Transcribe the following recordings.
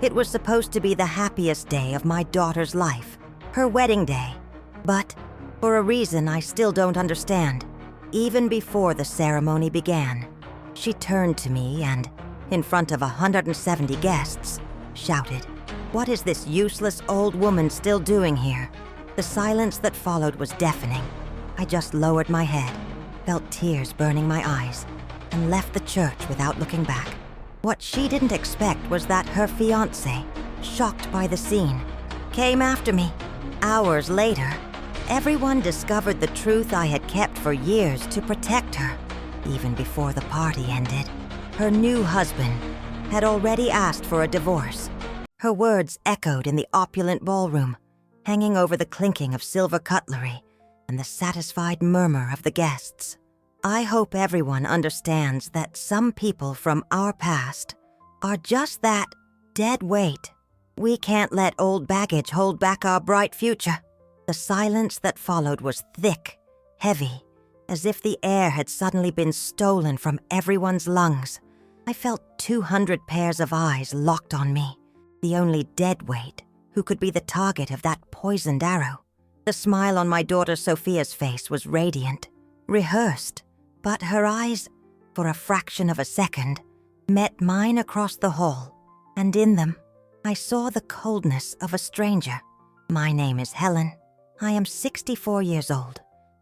It was supposed to be the happiest day of my daughter's life, her wedding day. But, for a reason I still don't understand, even before the ceremony began, she turned to me and, in front of 170 guests, shouted, "What is this useless old woman still doing here?" The silence that followed was deafening. I just lowered my head, felt tears burning my eyes, and left the church without looking back. What she didn't expect was that her fiancé, shocked by the scene, came after me. Hours later, everyone discovered the truth I had kept for years to protect her. Even before the party ended, her new husband had already asked for a divorce. Her words echoed in the opulent ballroom, hanging over the clinking of silver cutlery and the satisfied murmur of the guests. I hope everyone understands that some people from our past are just that dead weight. We can't let old baggage hold back our bright future. The silence that followed was thick, heavy, as if the air had suddenly been stolen from everyone's lungs. I felt 200 pairs of eyes locked on me, the only dead weight who could be the target of that poisoned arrow. The smile on my daughter Sophia's face was radiant, rehearsed, but her eyes, for a fraction of a second, met mine across the hall, and in them, I saw the coldness of a stranger. My name is Helen. I am 64 years old,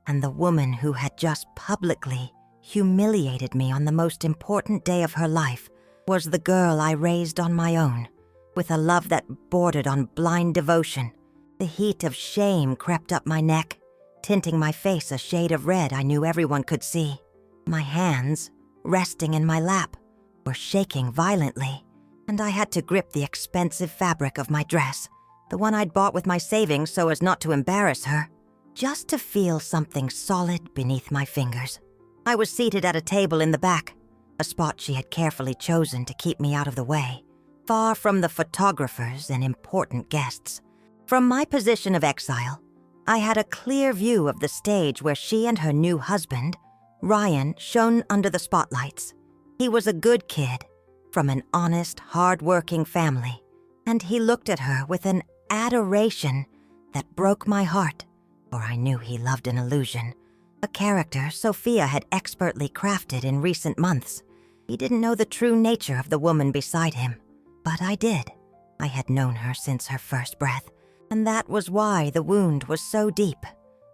and the woman who had just publicly humiliated me on the most important day of her life was the girl I raised on my own, with a love that bordered on blind devotion. The heat of shame crept up my neck, tinting my face a shade of red I knew everyone could see. My hands, resting in my lap, were shaking violently, and I had to grip the expensive fabric of my dress, the one I'd bought with my savings so as not to embarrass her, just to feel something solid beneath my fingers. I was seated at a table in the back, a spot she had carefully chosen to keep me out of the way, far from the photographers and important guests. From my position of exile, I had a clear view of the stage where she and her new husband, Ryan, shone under the spotlights. He was a good kid, from an honest, hard-working family, and he looked at her with an adoration that broke my heart, for I knew he loved an illusion, a character Sophia had expertly crafted in recent months. He didn't know the true nature of the woman beside him, but I did. I had known her since her first breath, and that was why the wound was so deep.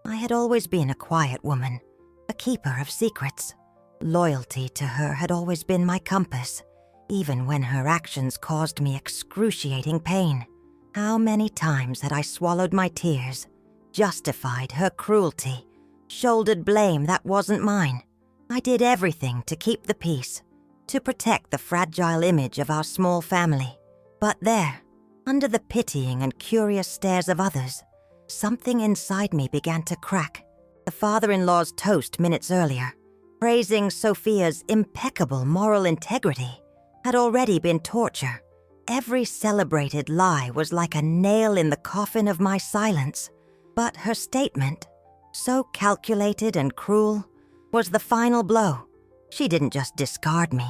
I had always been a quiet woman, a keeper of secrets. Loyalty to her had always been my compass, even when her actions caused me excruciating pain. How many times had I swallowed my tears, justified her cruelty, shouldered blame that wasn't mine? I did everything to keep the peace, to protect the fragile image of our small family. But there, under the pitying and curious stares of others, something inside me began to crack. The father-in-law's toast minutes earlier, praising Sophia's impeccable moral integrity, had already been torture. Every celebrated lie was like a nail in the coffin of my silence. But her statement, so calculated and cruel, was the final blow. She didn't just discard me.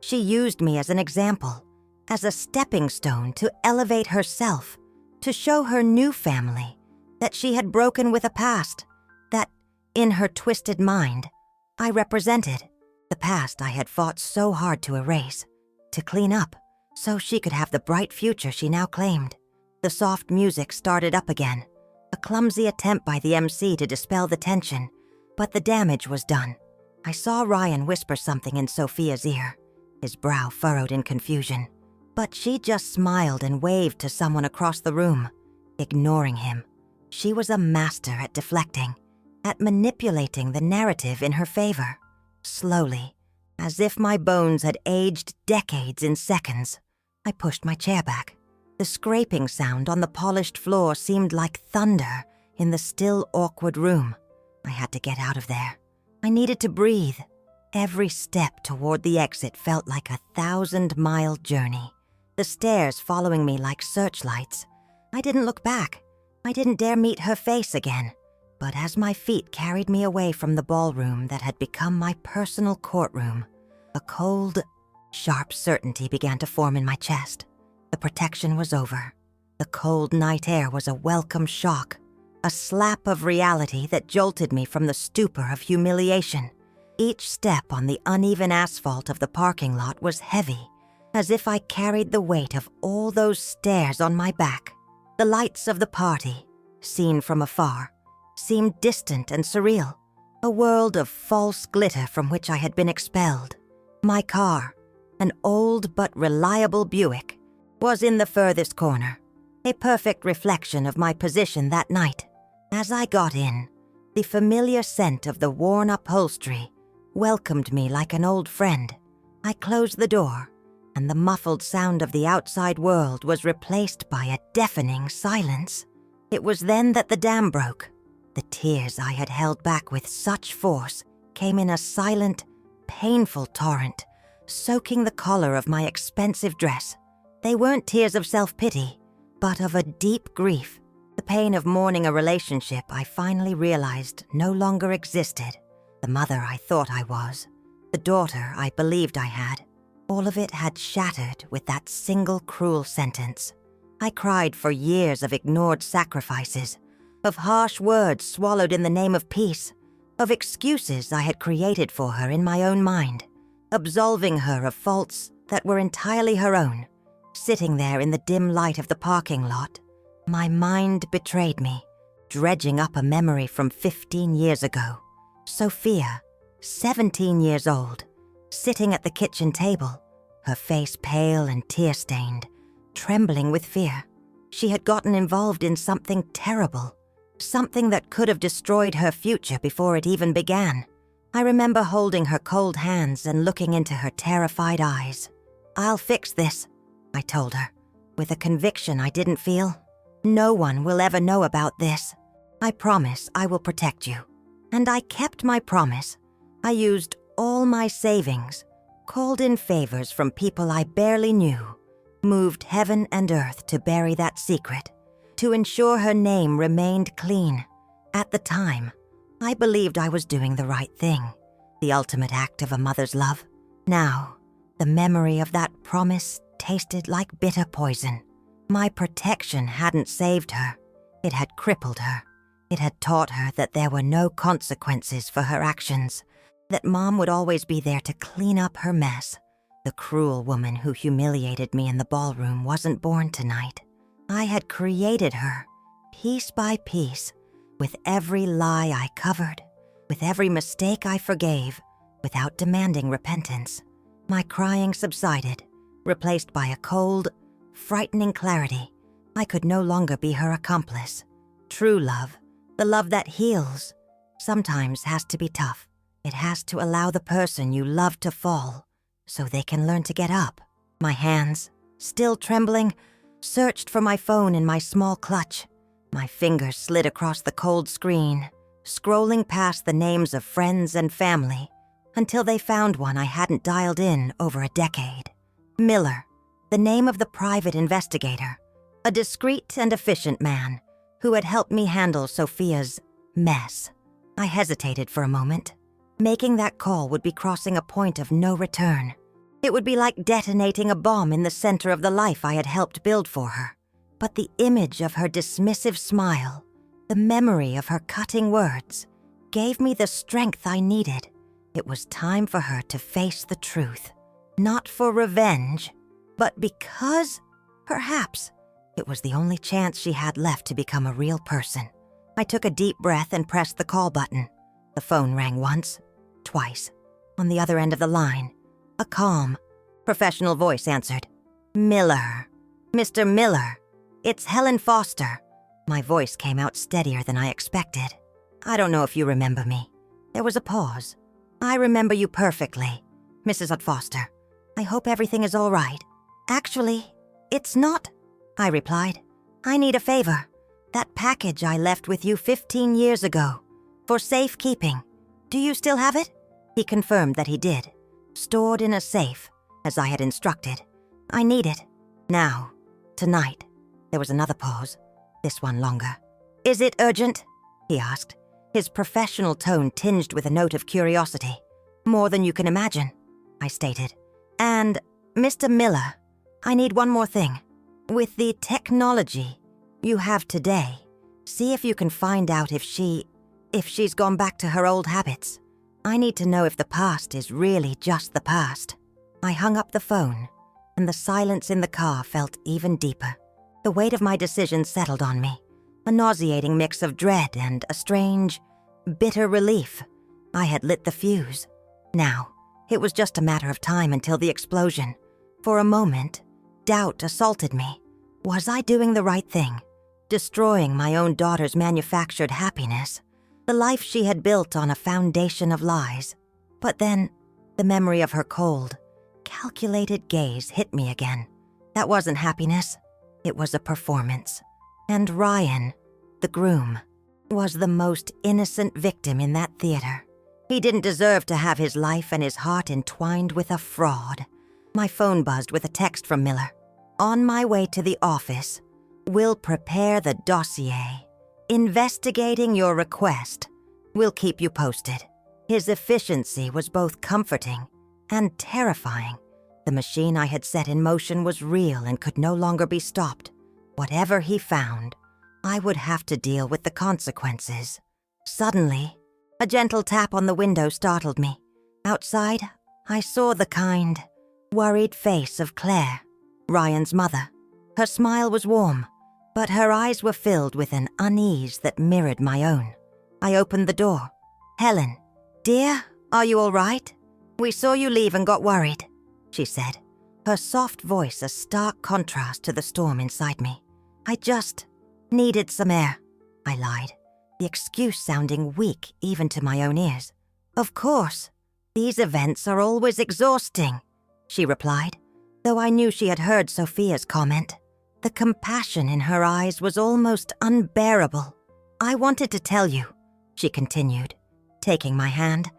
She used me as an example, as a stepping stone to elevate herself, to show her new family that she had broken with a past, that, in her twisted mind, I represented. The past I had fought so hard to erase, to clean up, so she could have the bright future she now claimed. The soft music started up again, a clumsy attempt by the MC to dispel the tension, but the damage was done. I saw Ryan whisper something in Sophia's ear, his brow furrowed in confusion, but she just smiled and waved to someone across the room, ignoring him. She was a master at deflecting, at manipulating the narrative in her favor. Slowly, as if my bones had aged decades in seconds, I pushed my chair back. The scraping sound on the polished floor seemed like thunder in the still, awkward room. I had to get out of there. I needed to breathe. Every step toward the exit felt like a 1,000-mile journey, the stairs following me like searchlights. I didn't look back. I didn't dare meet her face again. But as my feet carried me away from the ballroom that had become my personal courtroom, a cold, sharp certainty began to form in my chest. The protection was over. The cold night air was a welcome shock, a slap of reality that jolted me from the stupor of humiliation. Each step on the uneven asphalt of the parking lot was heavy, as if I carried the weight of all those stairs on my back. The lights of the party, seen from afar, seemed distant and surreal, a world of false glitter from which I had been expelled. My car, an old but reliable Buick, was in the furthest corner, a perfect reflection of my position that night. As I got in, the familiar scent of the worn upholstery welcomed me like an old friend. I closed the door, and the muffled sound of the outside world was replaced by a deafening silence. It was then that the dam broke. The tears I had held back with such force came in a silent, painful torrent, soaking the collar of my expensive dress. They weren't tears of self-pity, but of a deep grief, the pain of mourning a relationship I finally realized no longer existed, the mother I thought I was, the daughter I believed I had. All of it had shattered with that single cruel sentence. I cried for years of ignored sacrifices, of harsh words swallowed in the name of peace, of excuses I had created for her in my own mind, absolving her of faults that were entirely her own. Sitting there in the dim light of the parking lot, my mind betrayed me, dredging up a memory from 15 years ago. Sophia, 17 years old, sitting at the kitchen table, her face pale and tear-stained, trembling with fear. She had gotten involved in something terrible, something that could have destroyed her future before it even began. I remember holding her cold hands and looking into her terrified eyes. "I'll fix this," I told her, with a conviction I didn't feel. "No one will ever know about this. I promise I will protect you." And I kept my promise. I used all my savings, called in favors from people I barely knew, moved heaven and earth to bury that secret, to ensure her name remained clean. At the time, I believed I was doing the right thing, the ultimate act of a mother's love. Now, the memory of that promise tasted like bitter poison. My protection hadn't saved her. It had crippled her. It had taught her that there were no consequences for her actions, that Mom would always be there to clean up her mess. The cruel woman who humiliated me in the ballroom wasn't born tonight. I had created her, piece by piece, with every lie I covered, with every mistake I forgave, without demanding repentance. My crying subsided, replaced by a cold, frightening clarity. I could no longer be her accomplice. True love, the love that heals, sometimes has to be tough. It has to allow the person you love to fall, so they can learn to get up. My hands, still trembling, searched for my phone in my small clutch. My fingers slid across the cold screen, scrolling past the names of friends and family, until they found one I hadn't dialed in over a decade. Miller, the name of the private investigator, a discreet and efficient man who had helped me handle Sophia's mess. I hesitated for a moment. Making that call would be crossing a point of no return. It would be like detonating a bomb in the center of the life I had helped build for her. But the image of her dismissive smile, the memory of her cutting words, gave me the strength I needed. It was time for her to face the truth. Not for revenge, but because, perhaps, it was the only chance she had left to become a real person. I took a deep breath and pressed the call button. The phone rang once, twice. On the other end of the line, a calm, professional voice answered. "Miller. Mr. Miller. It's Helen Foster." My voice came out steadier than I expected. "I don't know if you remember me." There was a pause. "I remember you perfectly, Mrs. Foster. I hope everything is all right." "Actually, it's not," I replied. "I need a favor. That package I left with you 15 years ago, for safekeeping. Do you still have it?" He confirmed that he did. Stored in a safe, as I had instructed. "I need it. Now. Tonight." There was another pause, this one longer. "Is it urgent?" he asked, his professional tone tinged with a note of curiosity. "More than you can imagine," I stated. "And, Mr. Miller, I need one more thing. With the technology you have today, see if you can find out if she's gone back to her old habits. I need to know if the past is really just the past. I hung up the phone, and the silence in the car felt even deeper. The weight of my decision settled on me, a nauseating mix of dread and a strange, bitter relief. I had lit the fuse. Now, it was just a matter of time until the explosion. For a moment, doubt assaulted me. Was I doing the right thing? Destroying my own daughter's manufactured happiness, the life she had built on a foundation of lies. But then, the memory of her cold, calculated gaze hit me again. That wasn't happiness. It was a performance. And Ryan, the groom, was the most innocent victim in that theater. He didn't deserve to have his life and his heart entwined with a fraud. My phone buzzed with a text from Miller. On my way to the office, we'll prepare the dossier. Investigating your request. We'll keep you posted. His efficiency was both comforting and terrifying. The machine I had set in motion was real and could no longer be stopped. Whatever he found, I would have to deal with the consequences. Suddenly, a gentle tap on the window startled me. Outside, I saw the kind, worried face of Claire, Ryan's mother. Her smile was warm, but her eyes were filled with an unease that mirrored my own. I opened the door. "Helen, dear, are you all right? We saw you leave and got worried," she said, her soft voice a stark contrast to the storm inside me. "I just needed some air," I lied, the excuse sounding weak even to my own ears. "Of course, these events are always exhausting," she replied, though I knew she had heard Sophia's comment. The compassion in her eyes was almost unbearable. "I wanted to tell you," she continued, taking my hand,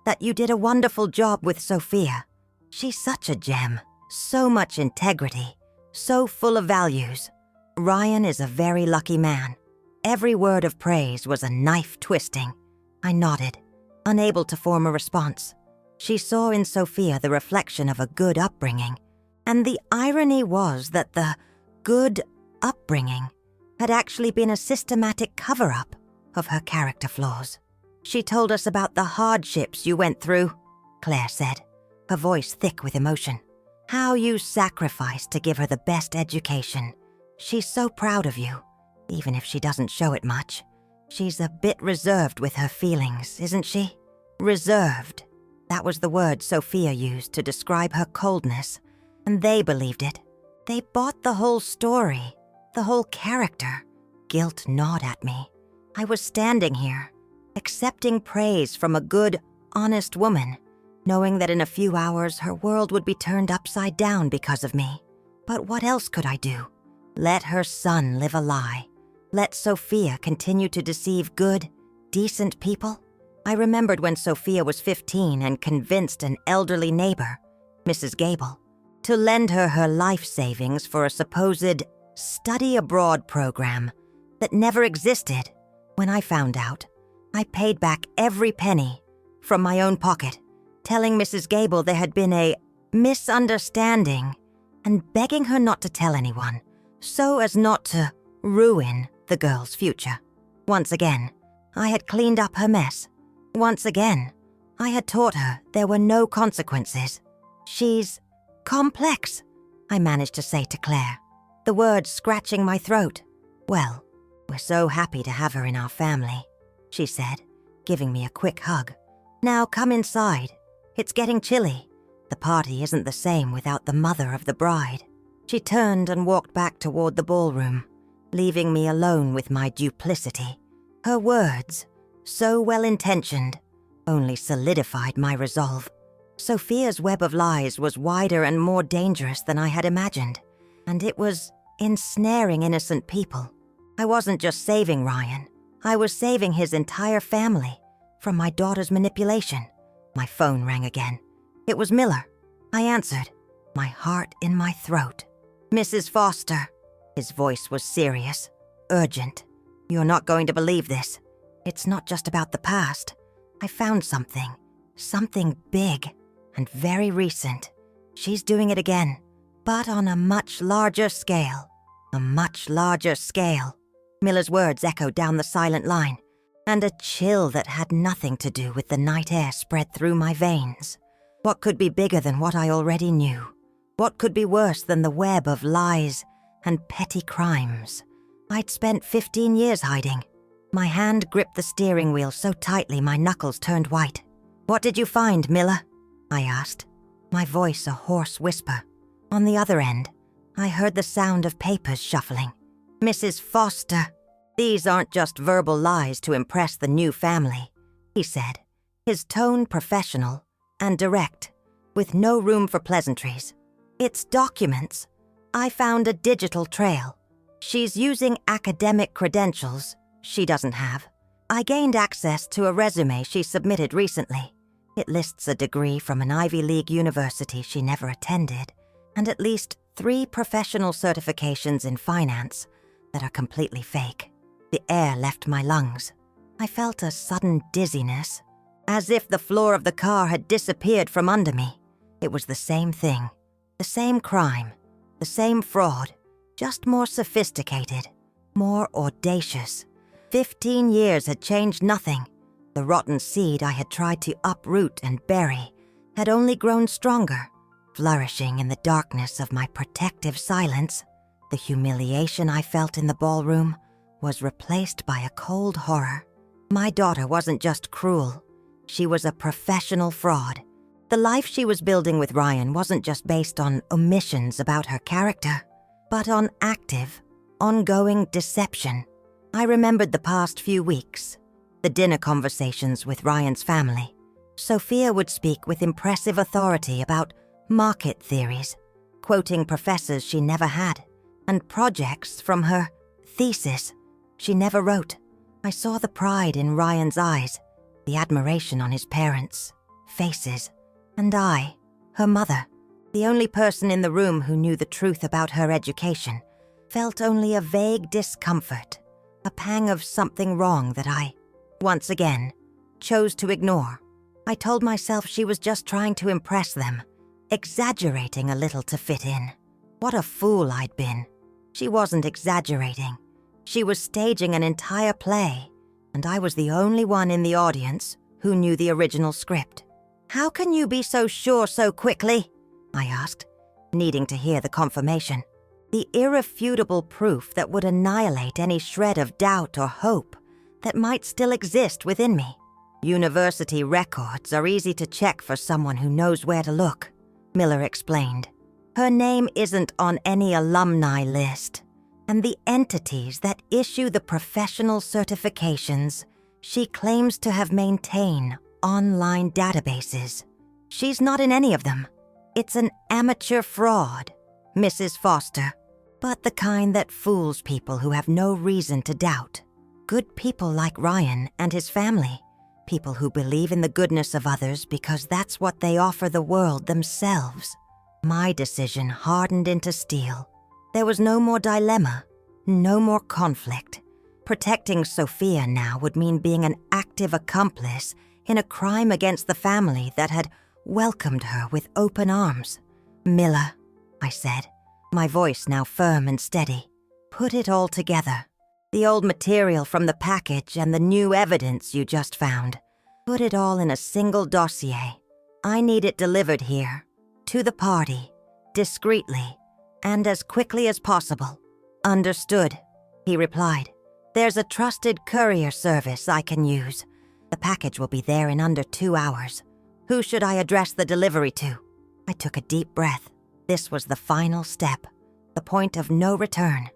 "that you did a wonderful job with Sophia. She's such a gem, so much integrity, so full of values. Ryan is a very lucky man." Every word of praise was a knife twisting. I nodded, unable to form a response. She saw in Sophia the reflection of a good upbringing, and the irony was that the good upbringing had actually been a systematic cover-up of her character flaws. "She told us about the hardships you went through," Claire said, her voice thick with emotion. "How you sacrificed to give her the best education. She's so proud of you, even if she doesn't show it much. She's a bit reserved with her feelings, isn't she? Reserved. That was the word Sophia used to describe her coldness, and they believed it. They bought the whole story, the whole character. Guilt gnawed at me. I was standing here, accepting praise from a good, honest woman, knowing that in a few hours her world would be turned upside down because of me. But what else could I do? Let her son live a lie? Let Sophia continue to deceive good, decent people? I remembered when Sophia was 15 and convinced an elderly neighbor, Mrs. Gable, to lend her her life savings for a supposed study abroad program that never existed. When I found out, I paid back every penny from my own pocket, telling Mrs. Gable there had been a misunderstanding and begging her not to tell anyone, so as not to ruin the girl's future. Once again, I had cleaned up her mess. Once again, I had taught her there were no consequences. "She's complex," I managed to say to Claire, the words scratching my throat. "Well, we're so happy to have her in our family," she said, giving me a quick hug. "Now come inside. It's getting chilly. The party isn't the same without the mother of the bride." She turned and walked back toward the ballroom, leaving me alone with my duplicity. Her words, so well-intentioned, only solidified my resolve. Sophia's web of lies was wider and more dangerous than I had imagined, and it was ensnaring innocent people. I wasn't just saving Ryan, I was saving his entire family from my daughter's manipulation. My phone rang again. It was Miller. I answered, my heart in my throat. "Mrs. Foster." His voice was serious, urgent. "You're not going to believe this. It's not just about the past. I found something big and very recent. She's doing it again, but on a much larger scale." A much larger scale. Miller's words echoed down the silent line, and a chill that had nothing to do with the night air spread through my veins. What could be bigger than what I already knew? What could be worse than the web of lies and petty crimes I'd spent 15 years hiding? My hand gripped the steering wheel so tightly my knuckles turned white. "What did you find, Miller?" I asked, my voice a hoarse whisper. On the other end, I heard the sound of papers shuffling. "Mrs. Foster, these aren't just verbal lies to impress the new family," he said, his tone professional and direct, with no room for pleasantries. "It's documents. I found a digital trail. She's using academic credentials she doesn't have. I gained access to a resume she submitted recently. It lists a degree from an Ivy League university she never attended, and at least 3 professional certifications in finance that are completely fake." The air left my lungs. I felt a sudden dizziness, as if the floor of the car had disappeared from under me. It was the same thing, the same crime, the same fraud, just more sophisticated, more audacious. 15 years had changed nothing. The rotten seed I had tried to uproot and bury had only grown stronger, flourishing in the darkness of my protective silence. The humiliation I felt in the ballroom was replaced by a cold horror. My daughter wasn't just cruel. She was a professional fraud. The life she was building with Ryan wasn't just based on omissions about her character, but on active, ongoing deception. I remembered the past few weeks, the dinner conversations with Ryan's family. Sophia would speak with impressive authority about market theories, quoting professors she never had, and projects from her thesis she never wrote. I saw the pride in Ryan's eyes, the admiration on his parents' faces, and I, her mother, the only person in the room who knew the truth about her education, felt only a vague discomfort, a pang of something wrong that I, once again, chose to ignore. I told myself she was just trying to impress them, exaggerating a little to fit in. What a fool I'd been. She wasn't exaggerating. She was staging an entire play, and I was the only one in the audience who knew the original script. "How can you be so sure so quickly?" I asked, needing to hear the confirmation. The irrefutable proof that would annihilate any shred of doubt or hope that might still exist within me. "University records are easy to check for someone who knows where to look," Miller explained. "Her name isn't on any alumni list, and the entities that issue the professional certifications she claims to have maintained online databases. She's not in any of them. It's an amateur fraud, Mrs. Foster, but the kind that fools people who have no reason to doubt. Good people like Ryan and his family, people who believe in the goodness of others because that's what they offer the world themselves." My decision hardened into steel. There was no more dilemma, no more conflict. Protecting Sophia now would mean being an active accomplice in a crime against the family that had welcomed her with open arms. "Miller," I said, my voice now firm and steady, "put it all together. The old material from the package and the new evidence you just found. Put it all in a single dossier. I need it delivered here, to the party, discreetly, and as quickly as possible." "Understood," he replied. "There's a trusted courier service I can use. The package will be there in under 2 hours. Who should I address the delivery to?" I took a deep breath. This was the final step, the point of no return.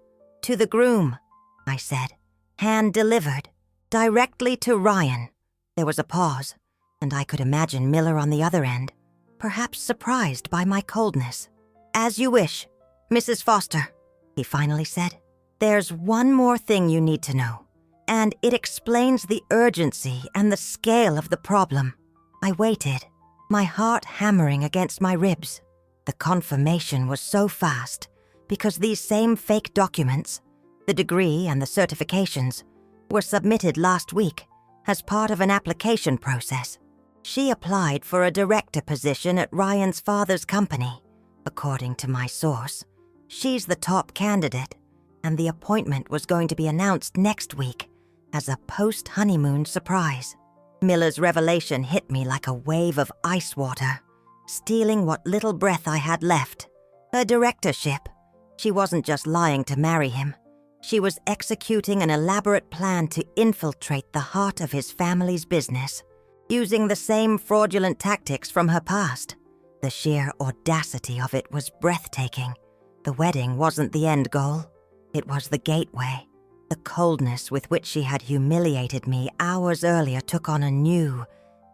"To the groom," I said. "Hand-delivered, directly to Ryan." There was a pause, and I could imagine Miller on the other end, perhaps surprised by my coldness. "As you wish, Mrs. Foster," he finally said. "There's one more thing you need to know, and it explains the urgency and the scale of the problem." I waited, my heart hammering against my ribs. The confirmation was so fast, because these same fake documents, the degree and the certifications, were submitted last week as part of an application process. She applied for a director position at Ryan's father's company. According to my source, she's the top candidate, and the appointment was going to be announced next week as a post-honeymoon surprise. Miller's revelation hit me like a wave of ice water, stealing what little breath I had left. A directorship. She wasn't just lying to marry him. She was executing an elaborate plan to infiltrate the heart of his family's business, using the same fraudulent tactics from her past. The sheer audacity of it was breathtaking. The wedding wasn't the end goal. It was the gateway. The coldness with which she had humiliated me hours earlier took on a new,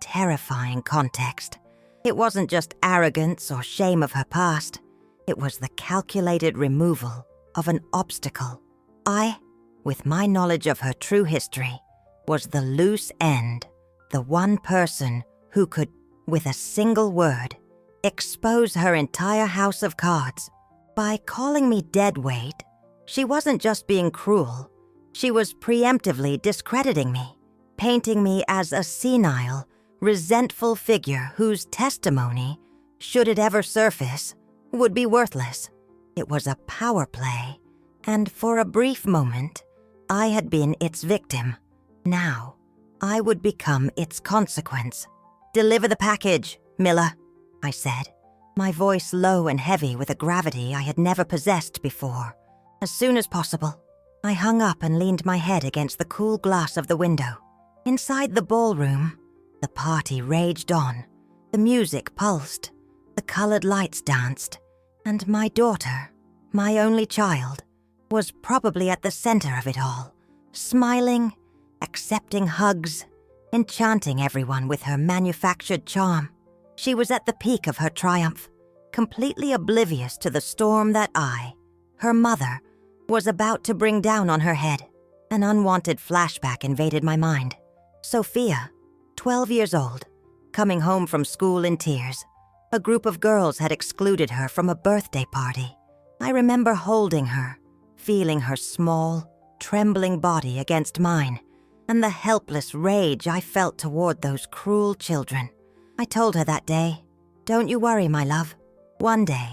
terrifying context. It wasn't just arrogance or shame of her past. It was the calculated removal of an obstacle. I, with my knowledge of her true history, was the loose end, the one person who could, with a single word, expose her entire house of cards. By calling me deadweight, she wasn't just being cruel. She was preemptively discrediting me, painting me as a senile, resentful figure whose testimony, should it ever surface, would be worthless. It was a power play, and for a brief moment, I had been its victim. Now, I would become its consequence. "Deliver the package, Miller," I said, my voice low and heavy with a gravity I had never possessed before. "As soon as possible." I hung up and leaned my head against the cool glass of the window. Inside the ballroom, the party raged on. The music pulsed, the colored lights danced, and my daughter, my only child, was probably at the center of it all, smiling, accepting hugs, enchanting everyone with her manufactured charm. She was at the peak of her triumph, completely oblivious to the storm that I, her mother, was about to bring down on her head. An unwanted flashback invaded my mind. Sophia, 12 years old, coming home from school in tears. A group of girls had excluded her from a birthday party. I remember holding her, feeling her small, trembling body against mine, and the helpless rage I felt toward those cruel children. I told her that day, "Don't you worry, my love. One day,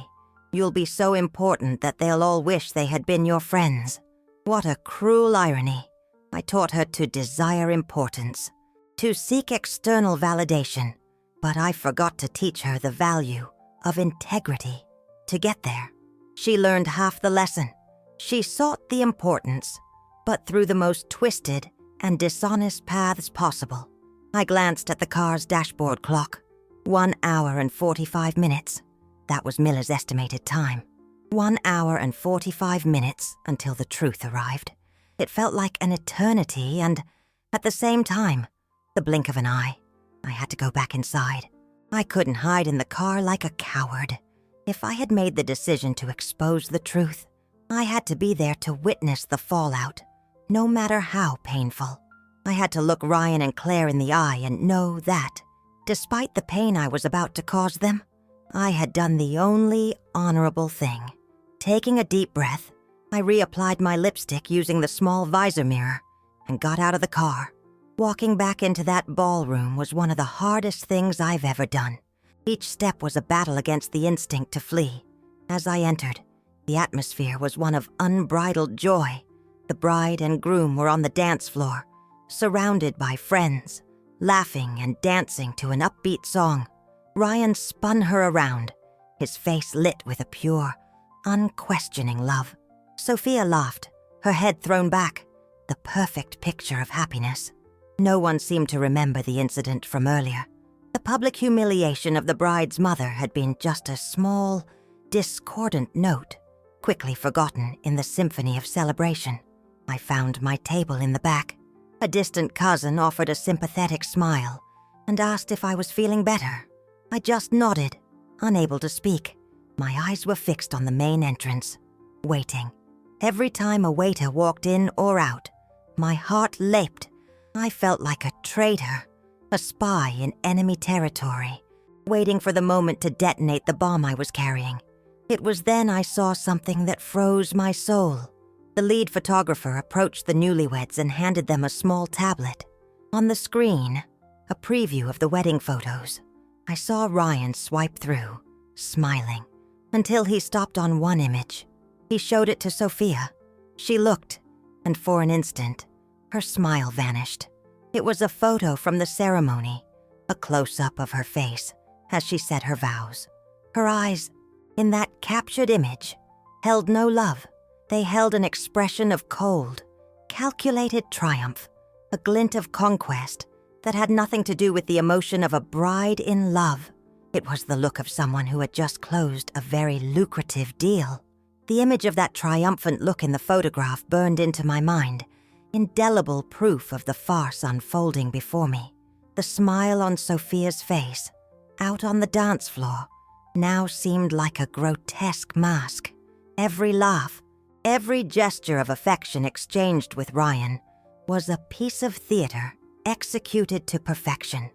you'll be so important that they'll all wish they had been your friends." What a cruel irony. I taught her to desire importance, to seek external validation, but I forgot to teach her the value of integrity. To get there, she learned half the lesson. She sought the importance, but through the most twisted and dishonest paths possible. I glanced at the car's dashboard clock. 1 hour and 45 minutes. That was Miller's estimated time. 1 hour and 45 minutes until the truth arrived. It felt like an eternity and, at the same time, the blink of an eye. I had to go back inside. I couldn't hide in the car like a coward. If I had made the decision to expose the truth, I had to be there to witness the fallout, no matter how painful. I had to look Ryan and Claire in the eye and know that, despite the pain I was about to cause them, I had done the only honorable thing. Taking a deep breath, I reapplied my lipstick using the small visor mirror and got out of the car. Walking back into that ballroom was one of the hardest things I've ever done. Each step was a battle against the instinct to flee. As I entered, the atmosphere was one of unbridled joy. The bride and groom were on the dance floor, surrounded by friends, laughing and dancing to an upbeat song. Ryan spun her around, his face lit with a pure, unquestioning love. Sophia laughed, her head thrown back, the perfect picture of happiness. No one seemed to remember the incident from earlier. The public humiliation of the bride's mother had been just a small, discordant note, quickly forgotten in the symphony of celebration. I found my table in the back. A distant cousin offered a sympathetic smile and asked if I was feeling better. I just nodded, unable to speak. My eyes were fixed on the main entrance, waiting. Every time a waiter walked in or out, my heart leaped. I felt like a traitor, a spy in enemy territory, waiting for the moment to detonate the bomb I was carrying. It was then I saw something that froze my soul. The lead photographer approached the newlyweds and handed them a small tablet. On the screen, a preview of the wedding photos. I saw Ryan swipe through, smiling, until he stopped on one image. He showed it to Sophia. She looked, and for an instant, her smile vanished. It was a photo from the ceremony, a close-up of her face as she said her vows. Her eyes, in that captured image, held no love. They held an expression of cold, calculated triumph, a glint of conquest that had nothing to do with the emotion of a bride in love. It was the look of someone who had just closed a very lucrative deal. The image of that triumphant look in the photograph burned into my mind, indelible proof of the farce unfolding before me. The smile on Sophia's face, out on the dance floor, now seemed like a grotesque mask. Every laugh, every gesture of affection exchanged with Ryan was a piece of theater executed to perfection.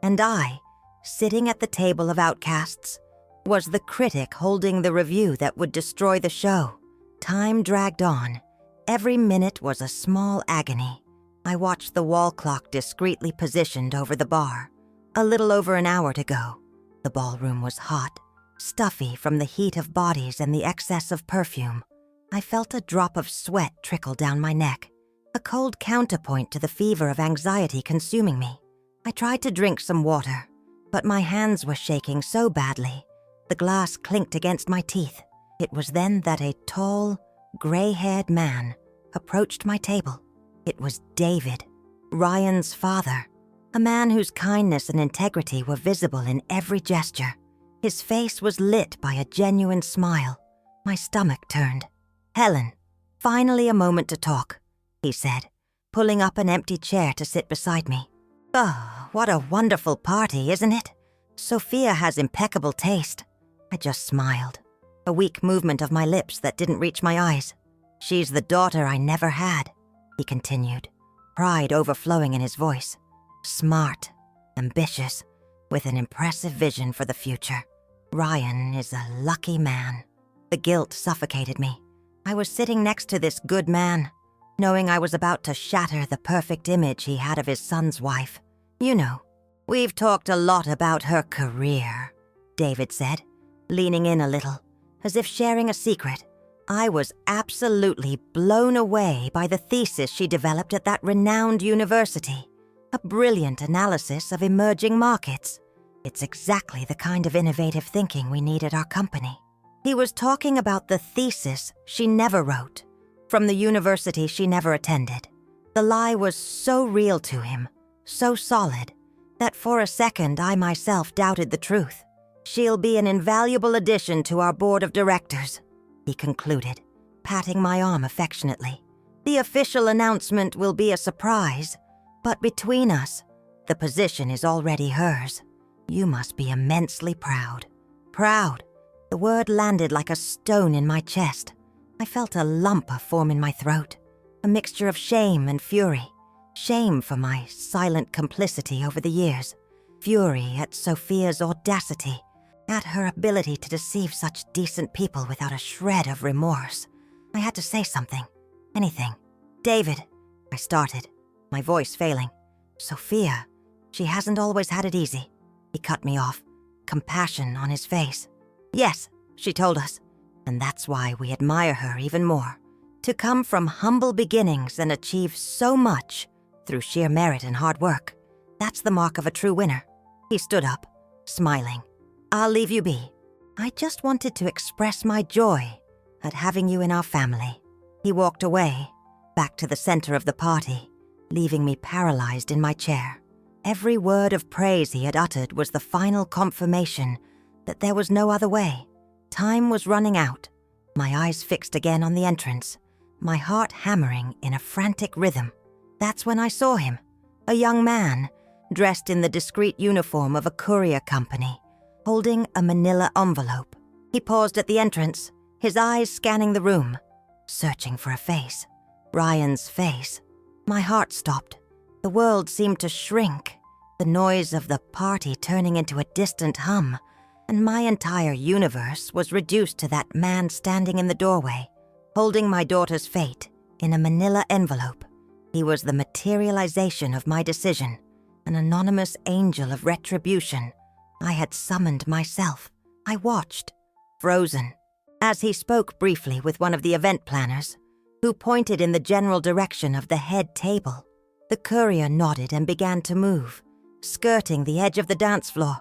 And I, sitting at the table of outcasts, was the critic holding the review that would destroy the show. Time dragged on. Every minute was a small agony. I watched the wall clock discreetly positioned over the bar. A little over an hour to go. The ballroom was hot, stuffy from the heat of bodies and the excess of perfume. I felt a drop of sweat trickle down my neck, a cold counterpoint to the fever of anxiety consuming me. I tried to drink some water, but my hands were shaking so badly, the glass clinked against my teeth. It was then that a tall, gray-haired man approached my table. It was David, Ryan's father, a man whose kindness and integrity were visible in every gesture. His face was lit by a genuine smile. My stomach turned. "Helen, finally a moment to talk," he said, pulling up an empty chair to sit beside me. "Oh, what a wonderful party, isn't it? Sophia has impeccable taste." I just smiled, a weak movement of my lips that didn't reach my eyes. "She's the daughter I never had," he continued, pride overflowing in his voice. "Smart, ambitious, with an impressive vision for the future. Ryan is a lucky man." The guilt suffocated me. I was sitting next to this good man, knowing I was about to shatter the perfect image he had of his son's wife. "You know, we've talked a lot about her career," David said, leaning in a little, as if sharing a secret. "I was absolutely blown away by the thesis she developed at that renowned university. A brilliant analysis of emerging markets. It's exactly the kind of innovative thinking we need at our company." He was talking about the thesis she never wrote, from the university she never attended. The lie was so real to him, so solid, that for a second I myself doubted the truth. "She'll be an invaluable addition to our board of directors," he concluded, patting my arm affectionately. "The official announcement will be a surprise, but between us, the position is already hers. You must be immensely proud." Proud. The word landed like a stone in my chest. I felt a lump form in my throat, a mixture of shame and fury. Shame for my silent complicity over the years. Fury at Sophia's audacity, at her ability to deceive such decent people without a shred of remorse. I had to say something. Anything. "David," I started, my voice failing. "Sophia, she hasn't always had it easy." He cut me off, compassion on his face. "Yes," she told us, "and that's why we admire her even more. To come from humble beginnings and achieve so much through sheer merit and hard work, that's the mark of a true winner." He stood up, smiling. "I'll leave you be. I just wanted to express my joy at having you in our family." He walked away, back to the center of the party, leaving me paralyzed in my chair. Every word of praise he had uttered was the final confirmation that there was no other way. Time was running out, my eyes fixed again on the entrance, my heart hammering in a frantic rhythm. That's when I saw him, a young man, dressed in the discreet uniform of a courier company, holding a manila envelope. He paused at the entrance, his eyes scanning the room, searching for a face. Ryan's face. My heart stopped. The world seemed to shrink, the noise of the party turning into a distant hum, and my entire universe was reduced to that man standing in the doorway, holding my daughter's fate in a manila envelope. He was the materialization of my decision, an anonymous angel of retribution. I had summoned myself. I watched, frozen. As he spoke briefly with one of the event planners, who pointed in the general direction of the head table. The courier nodded and began to move, skirting the edge of the dance floor.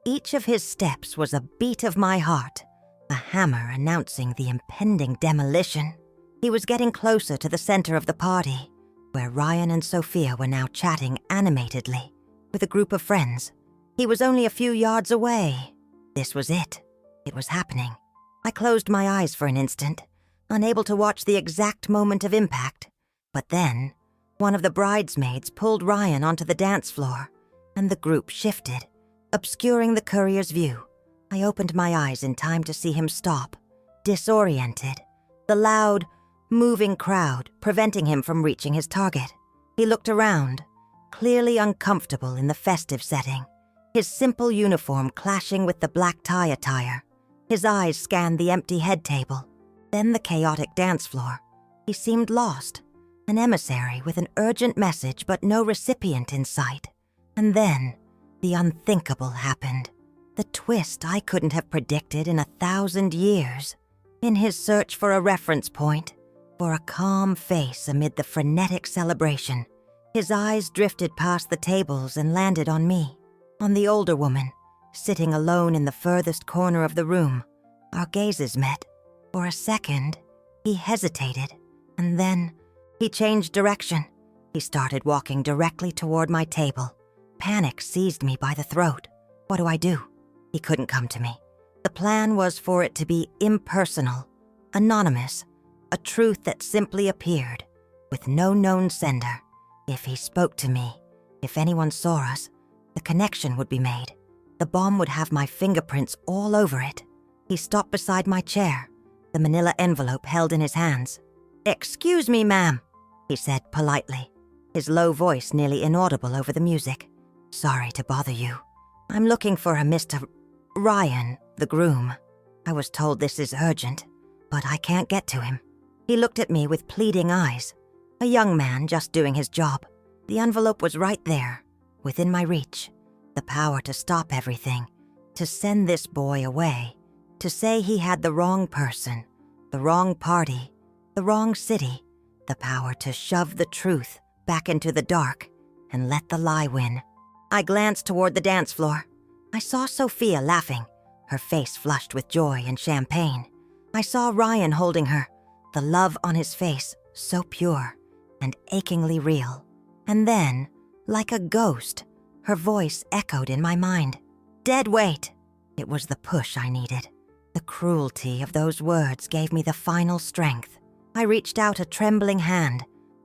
Each of his steps was a beat of my heart, a hammer announcing the impending demolition. He was getting closer to the center of the party, where Ryan and Sophia were now chatting animatedly with a group of friends. He was only a few yards away. This was it. It was happening. I closed my eyes for an instant, unable to watch the exact moment of impact. But then, one of the bridesmaids pulled Ryan onto the dance floor, and the group shifted, obscuring the courier's view. I opened my eyes in time to see him stop, disoriented, the loud, moving crowd preventing him from reaching his target. He looked around, clearly uncomfortable in the festive setting, his simple uniform clashing with the black tie attire. His eyes scanned the empty head table, then the chaotic dance floor. He seemed lost, an emissary with an urgent message but no recipient in sight. And then, the unthinkable happened. The twist I couldn't have predicted in 1,000 years. In his search for a reference point, for a calm face amid the frenetic celebration, his eyes drifted past the tables and landed on me, on the older woman, sitting alone in the furthest corner of the room. Our gazes met. For a second, he hesitated, and then he changed direction. He started walking directly toward my table. Panic seized me by the throat. What do I do? He couldn't come to me. The plan was for it to be impersonal, anonymous, a truth that simply appeared, with no known sender. If he spoke to me, if anyone saw us, the connection would be made. The bomb would have my fingerprints all over it. He stopped beside my chair, the manila envelope held in his hands. "Excuse me, ma'am," he said politely, his low voice nearly inaudible over the music. "Sorry to bother you. I'm looking for a Mr. Ryan, the groom. I was told this is urgent, but I can't get to him." He looked at me with pleading eyes, a young man just doing his job. The envelope was right there, within my reach. The power to stop everything, to send this boy away, to say he had the wrong person, the wrong party, the wrong city, the power to shove the truth back into the dark and let the lie win. I glanced toward the dance floor. I saw Sophia laughing, her face flushed with joy and champagne. I saw Ryan holding her, the love on his face so pure and achingly real. And then, like a ghost, her voice echoed in my mind. "Dead weight." It was the push I needed. The cruelty of those words gave me the final strength. I reached out a trembling hand,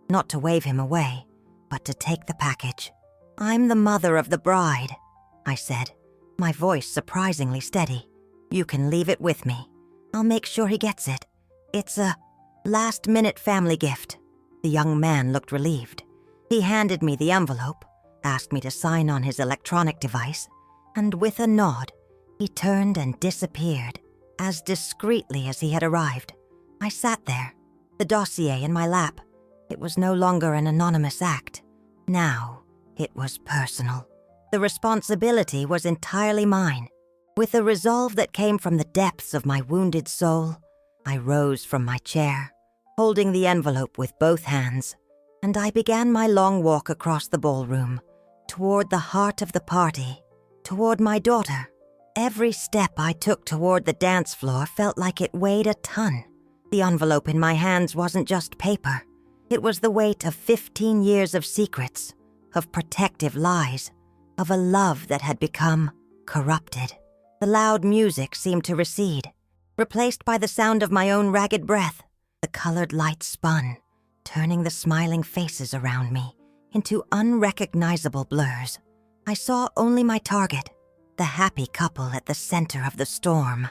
not to wave him away, but to take the package. "I'm the mother of the bride," I said, my voice surprisingly steady. "You can leave it with me. I'll make sure he gets it. It's a last-minute family gift." The young man looked relieved. He handed me the envelope, asked me to sign on his electronic device, and with a nod, he turned and disappeared, as discreetly as he had arrived. I sat there, the dossier in my lap. It was no longer an anonymous act. Now, it was personal. The responsibility was entirely mine. With a resolve that came from the depths of my wounded soul, I rose from my chair, holding the envelope with both hands, and I began my long walk across the ballroom, toward the heart of the party, toward my daughter. Every step I took toward the dance floor felt like it weighed a ton. The envelope in my hands wasn't just paper. It was the weight of 15 years of secrets, of protective lies, of a love that had become corrupted. The loud music seemed to recede, replaced by the sound of my own ragged breath. The colored lights spun, turning the smiling faces around me into unrecognizable blurs. I saw only my target, the happy couple at the center of the storm.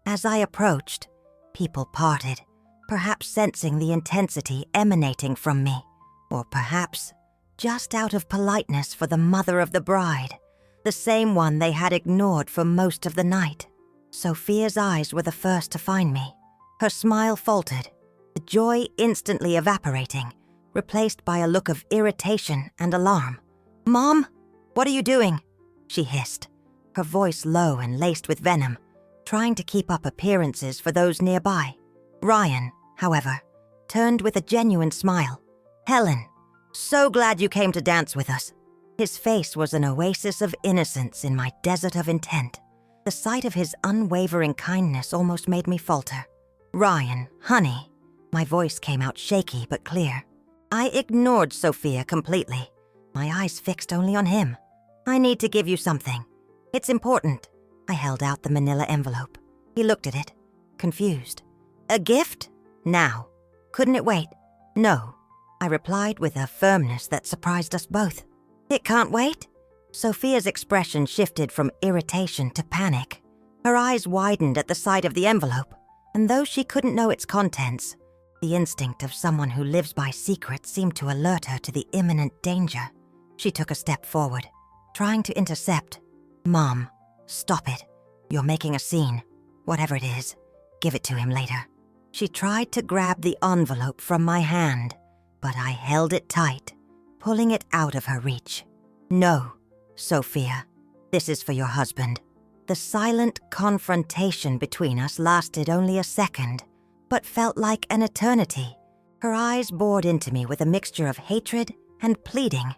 As I approached, people parted, perhaps sensing the intensity emanating from me, or perhaps just out of politeness for the mother of the bride, the same one they had ignored for most of the night. Sophia's eyes were the first to find me. Her smile faltered, the joy instantly evaporating, replaced by a look of irritation and alarm. "Mom, what are you doing?" she hissed, her voice low and laced with venom, trying to keep up appearances for those nearby. Ryan, however, turned with a genuine smile. "Helen, so glad you came to dance with us." His face was an oasis of innocence in my desert of intent. The sight of his unwavering kindness almost made me falter. "Ryan, honey." My voice came out shaky but clear. I ignored Sophia completely, my eyes fixed only on him. "I need to give you something. It's important." I held out the manila envelope. He looked at it, confused. "A gift? Now. Couldn't it wait?" "No," I replied with a firmness that surprised us both. "It can't wait?" Sophia's expression shifted from irritation to panic. Her eyes widened at the sight of the envelope, and though she couldn't know its contents, the instinct of someone who lives by secrets seemed to alert her to the imminent danger. She took a step forward, trying to intercept. "Mom, stop it. You're making a scene. Whatever it is, give it to him later." She tried to grab the envelope from my hand, but I held it tight, pulling it out of her reach. "No, Sophia, this is for your husband." The silent confrontation between us lasted only a second, but felt like an eternity. Her eyes bored into me with a mixture of hatred and pleading.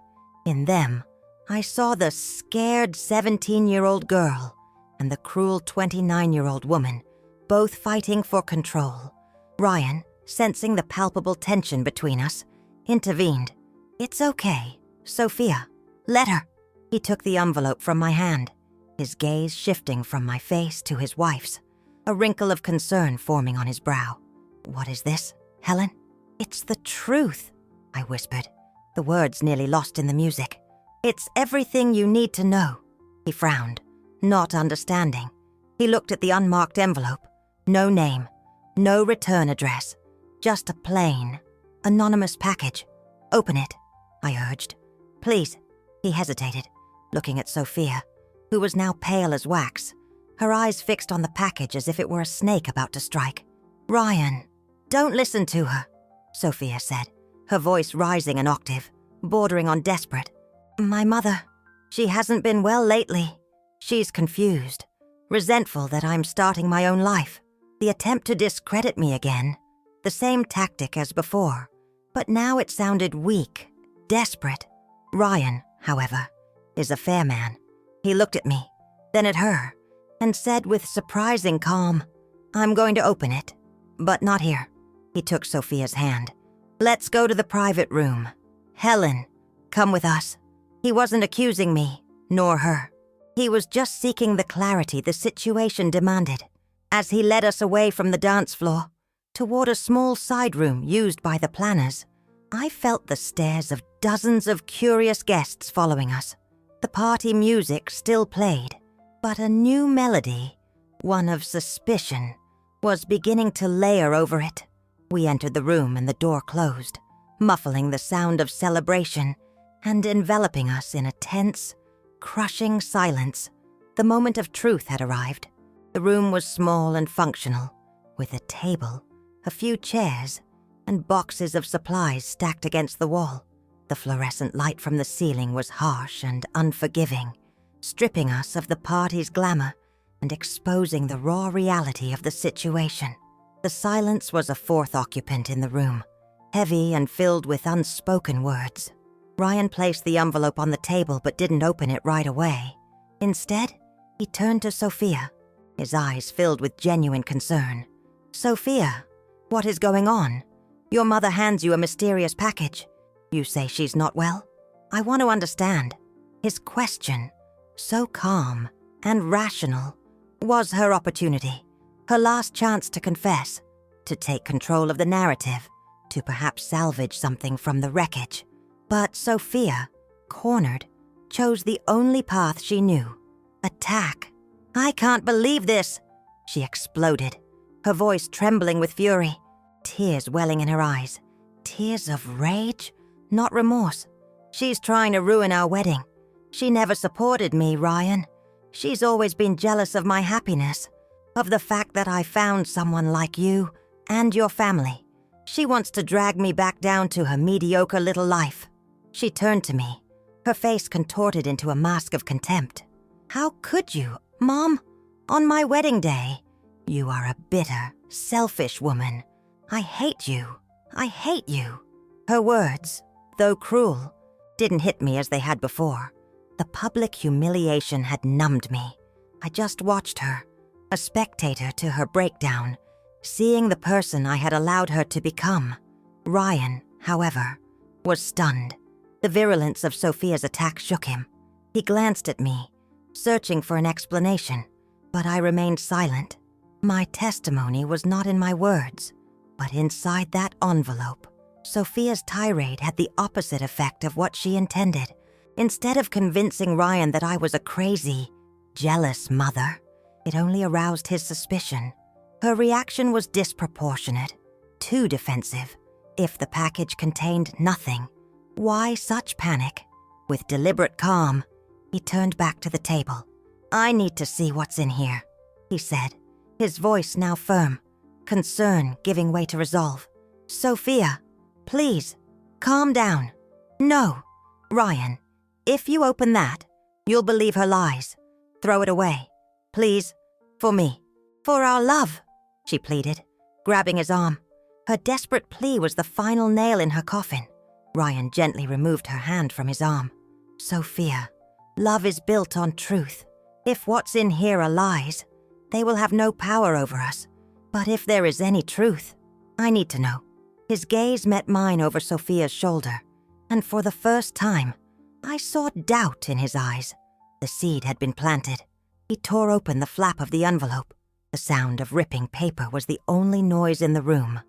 In them, I saw the scared 17-year-old girl and the cruel 29-year-old woman, both fighting for control. Ryan, sensing the palpable tension between us, intervened. "It's okay, Sophia. Let her." He took the envelope from my hand, his gaze shifting from my face to his wife's, a wrinkle of concern forming on his brow. "What is this, Helen?" "It's the truth," I whispered, the words nearly lost in the music. "It's everything you need to know." He frowned, not understanding. He looked at the unmarked envelope. No name, no return address, just a plain, anonymous package. "Open it," I urged. "Please." He hesitated, looking at Sophia, who was now pale as wax, her eyes fixed on the package as if it were a snake about to strike. "Ryan, don't listen to her," Sophia said, her voice rising an octave, bordering on desperate. "My mother, she hasn't been well lately. She's confused, resentful that I'm starting my own life." The attempt to discredit me again, the same tactic as before, but now it sounded weak, desperate. Ryan, however, is a fair man. He looked at me, then at her, and said with surprising calm, "I'm going to open it, but not here." He took Sophia's hand. "Let's go to the private room. Helen, come with us." He wasn't accusing me, nor her. He was just seeking the clarity the situation demanded. As he led us away from the dance floor, toward a small side room used by the planners, I felt the stares of dozens of curious guests following us. The party music still played, but a new melody, one of suspicion, was beginning to layer over it. We entered the room and the door closed, muffling the sound of celebration and enveloping us in a tense, crushing silence. The moment of truth had arrived. The room was small and functional, with a table, a few chairs, and boxes of supplies stacked against the wall. The fluorescent light from the ceiling was harsh and unforgiving, stripping us of the party's glamour and exposing the raw reality of the situation. The silence was a fourth occupant in the room, heavy and filled with unspoken words. Ryan placed the envelope on the table but didn't open it right away. Instead, he turned to Sophia, his eyes filled with genuine concern. "Sophia, what is going on? Your mother hands you a mysterious package. You say she's not well? I want to understand." His question, so calm and rational, was her opportunity, her last chance to confess, to take control of the narrative, to perhaps salvage something from the wreckage. But Sophia, cornered, chose the only path she knew: attack. "I can't believe this," she exploded, her voice trembling with fury, tears welling in her eyes. Tears of rage, not remorse. "She's trying to ruin our wedding. She never supported me, Ryan. She's always been jealous of my happiness, of the fact that I found someone like you and your family. She wants to drag me back down to her mediocre little life." She turned to me, her face contorted into a mask of contempt. "How could you, Mom? On my wedding day? You are a bitter, selfish woman. I hate you." I hate you." Her words, though cruel, didn't hit me as they had before. The public humiliation had numbed me. I just watched her, a spectator to her breakdown, seeing the person I had allowed her to become. Ryan, however, was stunned. The virulence of Sophia's attack shook him. He glanced at me, searching for an explanation, but I remained silent. My testimony was not in my words, but inside that envelope. Sophia's tirade had the opposite effect of what she intended. Instead of convincing Ryan that I was a crazy, jealous mother, it only aroused his suspicion. Her reaction was disproportionate, too defensive. If the package contained nothing, why such panic? With deliberate calm, he turned back to the table. "I need to see what's in here," he said, his voice now firm, concern giving way to resolve. "Sophia, please, calm down. No, Ryan, if you open that, you'll believe her lies. Throw it away. Please, for me, for our love," she pleaded, grabbing his arm. Her desperate plea was the final nail in her coffin. Ryan gently removed her hand from his arm. "Sophia, love is built on truth. If what's in here are lies, they will have no power over us. But if there is any truth, I need to know." His gaze met mine over Sophia's shoulder, and for the first time, I saw doubt in his eyes. The seed had been planted. He tore open the flap of the envelope. The sound of ripping paper was the only noise in the room,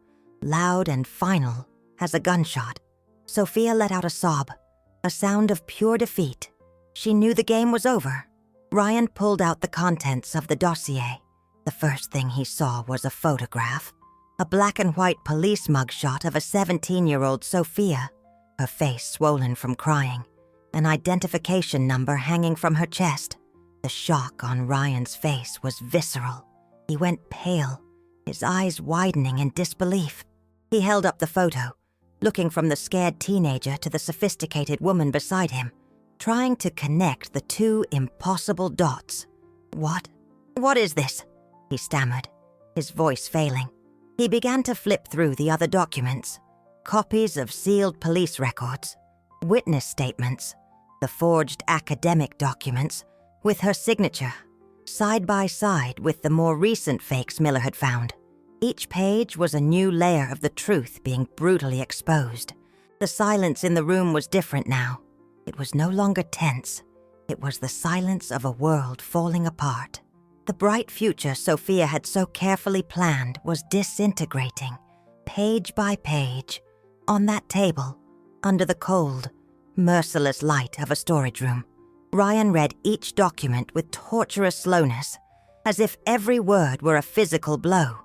loud and final as a gunshot. Sophia let out a sob, a sound of pure defeat. She knew the game was over. Ryan pulled out the contents of the dossier. The first thing he saw was a photograph, a black and white police mugshot of a 17-year-old Sophia, her face swollen from crying, an identification number hanging from her chest. The shock on Ryan's face was visceral. He went pale, his eyes widening in disbelief. He held up the photo, looking from the scared teenager to the sophisticated woman beside him, trying to connect the two impossible dots. What is this?" he stammered, his voice failing. He began to flip through the other documents, copies of sealed police records, witness statements, the forged academic documents with her signature, side by side with the more recent fakes Miller had found. Each page was a new layer of the truth being brutally exposed. The silence in the room was different now. It was no longer tense. It was the silence of a world falling apart. The bright future Sophia had so carefully planned was disintegrating, page by page, on that table, under the cold, merciless light of a storage room. Ryan read each document with torturous slowness, as if every word were a physical blow.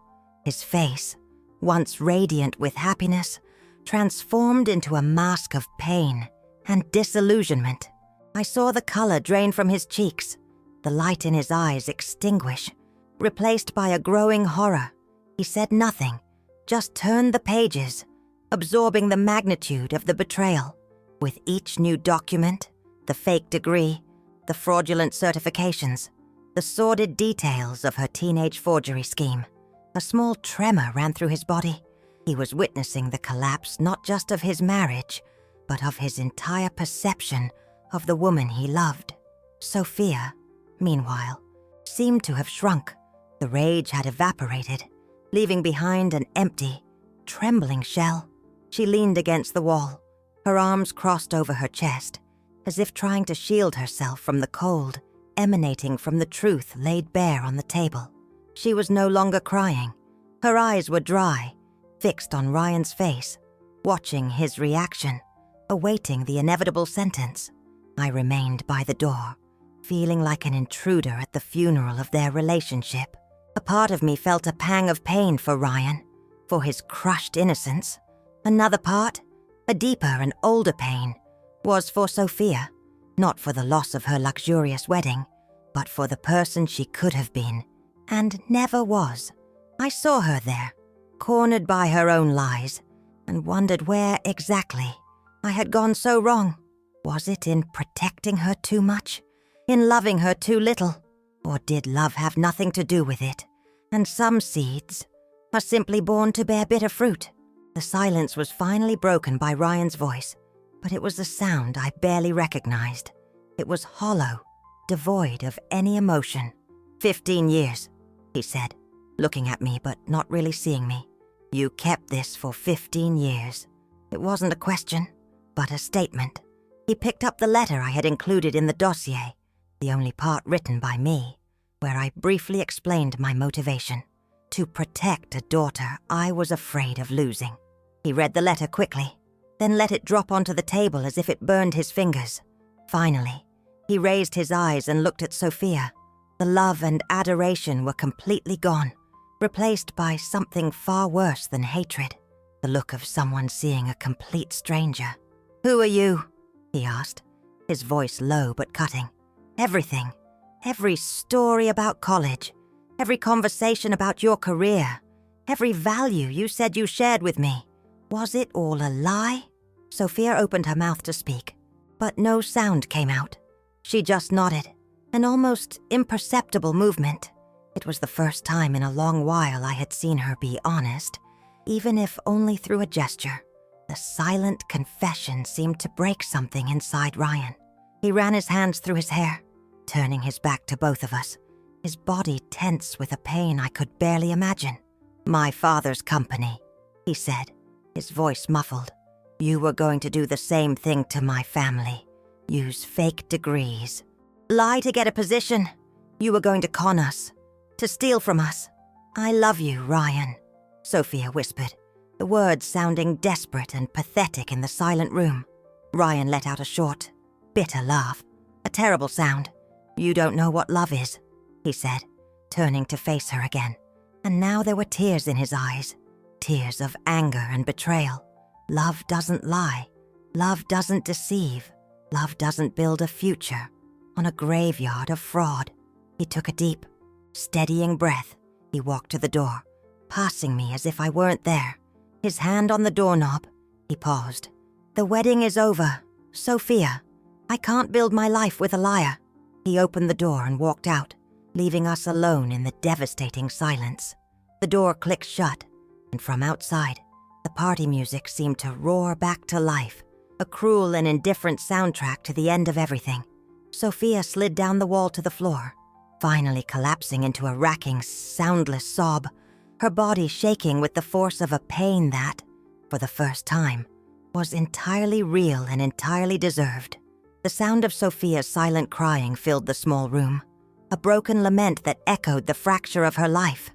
His face, once radiant with happiness, transformed into a mask of pain and disillusionment. I saw the color drain from his cheeks, the light in his eyes extinguish, replaced by a growing horror. He said nothing, just turned the pages, absorbing the magnitude of the betrayal. With each new document, the fake degree, the fraudulent certifications, the sordid details of her teenage forgery scheme, a small tremor ran through his body. He was witnessing the collapse not just of his marriage, but of his entire perception of the woman he loved. Sophia, meanwhile, seemed to have shrunk. The rage had evaporated, leaving behind an empty, trembling shell. She leaned against the wall, her arms crossed over her chest, as if trying to shield herself from the cold emanating from the truth laid bare on the table. She was no longer crying. Her eyes were dry, fixed on Ryan's face, watching his reaction, awaiting the inevitable sentence. I remained by the door, feeling like an intruder at the funeral of their relationship. A part of me felt a pang of pain for Ryan, for his crushed innocence. Another part, a deeper and older pain, was for Sophia, not for the loss of her luxurious wedding, but for the person she could have been, and never was. I saw her there, cornered by her own lies, and wondered where exactly I had gone so wrong. Was it in protecting her too much? In loving her too little? Or did love have nothing to do with it, and some seeds are simply born to bear bitter fruit? The silence was finally broken by Ryan's voice, but it was a sound I barely recognized. It was hollow, devoid of any emotion. 15 years, he said, looking at me but not really seeing me. You kept this for 15 years. It wasn't a question, but a statement. He picked up the letter I had included in the dossier, the only part written by me, where I briefly explained my motivation. To protect a daughter I was afraid of losing. He read the letter quickly, then let it drop onto the table as if it burned his fingers. Finally, he raised his eyes and looked at Sophia. The love and adoration were completely gone, replaced by something far worse than hatred, the look of someone seeing a complete stranger. "Who are you?" he asked, his voice low but cutting. "Everything. Every story about college. Every conversation about your career. Every value you said you shared with me. Was it all a lie?" Sophia opened her mouth to speak, but no sound came out. She just nodded, an almost imperceptible movement. It was the first time in a long while I had seen her be honest, even if only through a gesture. The silent confession seemed to break something inside Ryan. He ran his hands through his hair, turning his back to both of us, his body tense with a pain I could barely imagine. "My father's company," he said, his voice muffled. "You were going to do the same thing to my family. Use fake degrees. Lie to get a position. You were going to con us. To steal from us. I love you, Ryan," Sophia whispered, the words sounding desperate and pathetic in the silent room. Ryan let out a short, bitter laugh, a terrible sound. "You don't know what love is," he said, turning to face her again. And now there were tears in his eyes, tears of anger and betrayal. Love doesn't lie. Love doesn't deceive. Love doesn't build a future on a graveyard of fraud. He took a deep, steadying breath. He walked to the door, passing me as if I weren't there. His hand on the doorknob, he paused. "The wedding is over. Sophia, I can't build my life with a liar." He opened the door and walked out, leaving us alone in the devastating silence. The door clicked shut, and from outside, the party music seemed to roar back to life, a cruel and indifferent soundtrack to the end of everything. Sophia slid down the wall to the floor, finally collapsing into a racking, soundless sob, her body shaking with the force of a pain that, for the first time, was entirely real and entirely deserved. The sound of Sophia's silent crying filled the small room, a broken lament that echoed the fracture of her life.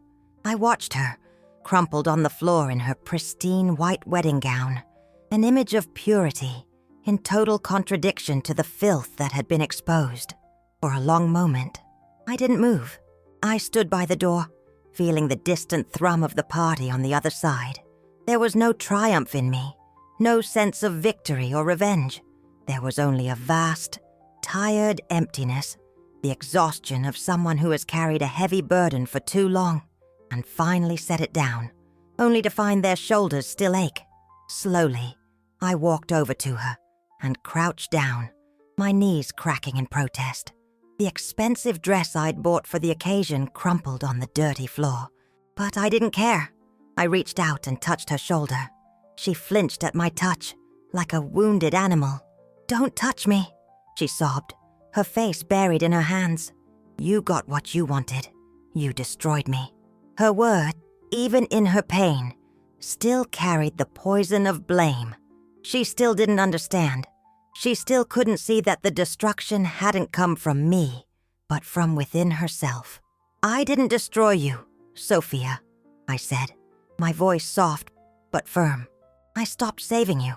I watched her, crumpled on the floor in her pristine white wedding gown, an image of purity, in total contradiction to the filth that had been exposed. For a long moment, I didn't move. I stood by the door, feeling the distant thrum of the party on the other side. There was no triumph in me, no sense of victory or revenge. There was only a vast, tired emptiness, the exhaustion of someone who has carried a heavy burden for too long and finally set it down, only to find their shoulders still ache. Slowly, I walked over to her and crouched down, my knees cracking in protest. The expensive dress I'd bought for the occasion crumpled on the dirty floor, but I didn't care. I reached out and touched her shoulder. She flinched at my touch, like a wounded animal. "Don't touch me," she sobbed, her face buried in her hands. "You got what you wanted. You destroyed me." Her word, even in her pain, still carried the poison of blame. She still didn't understand. She still couldn't see that the destruction hadn't come from me, but from within herself. "I didn't destroy you, Sophia," I said, my voice soft but firm. "I stopped saving you.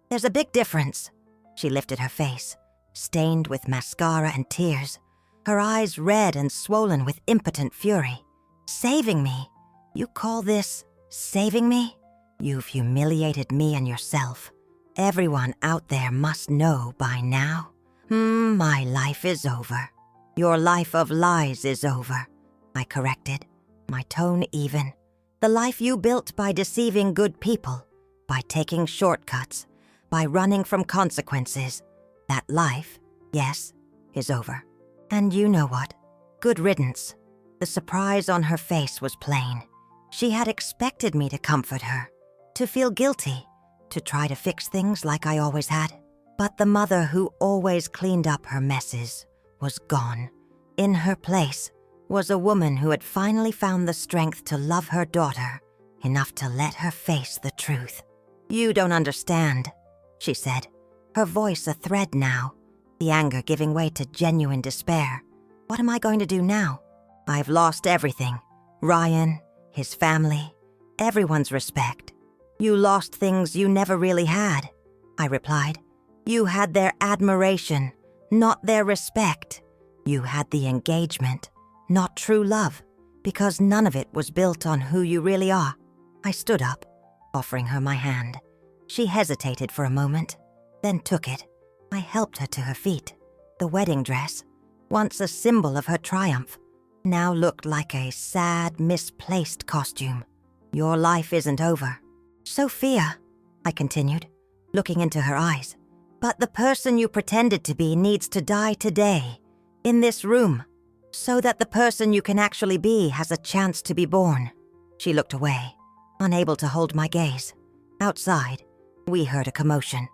There's a big difference." She lifted her face, stained with mascara and tears, her eyes red and swollen with impotent fury. "Saving me? You call this saving me? You've humiliated me and yourself. Everyone out there must know by now. My life is over. Your life of lies is over," I corrected, my tone even. "The life you built by deceiving good people, by taking shortcuts, by running from consequences. That life, yes, is over. And you know what? Good riddance." The surprise on her face was plain. She had expected me to comfort her. to feel guilty, to try to fix things like I always had. But the mother who always cleaned up her messes was gone. In her place was a woman who had finally found the strength to love her daughter enough to let her face the truth. "You don't understand," she said, her voice a thread now, the anger giving way to genuine despair. "What am I going to do now? I've lost everything. Ryan, his family, everyone's respect. You lost things you never really had," I replied. "You had their admiration, not their respect. You had the engagement, not true love, because none of it was built on who you really are." I stood up, offering her my hand. She hesitated for a moment, then took it. I helped her to her feet. The wedding dress, once a symbol of her triumph, now looked like a sad, misplaced costume. "Your life isn't over." "Sophia," I continued, looking into her eyes, "but the person you pretended to be needs to die today, in this room, so that the person you can actually be has a chance to be born." She looked away, unable to hold my gaze. Outside, we heard a commotion.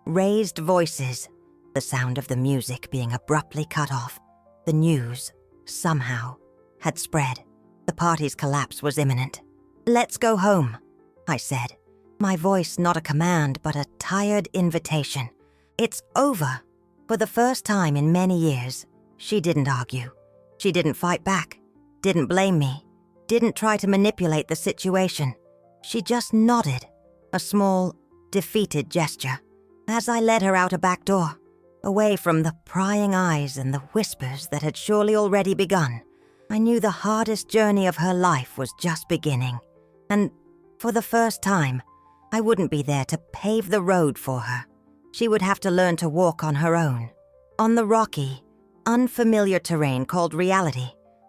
Raised voices, the sound of the music being abruptly cut off. The news, somehow, had spread. The party's collapse was imminent. "Let's go home," I said, my voice not a command but a tired invitation. "It's over." For the first time in many years, she didn't argue. She didn't fight back, didn't blame me, didn't try to manipulate the situation. She just nodded, a small, defeated gesture, as I led her out a back door, away from the prying eyes and the whispers that had surely already begun. I knew the hardest journey of her life was just beginning, and for the first time, I wouldn't be there to pave the road for her. She would have to learn to walk on her own, on the rocky, unfamiliar terrain called reality.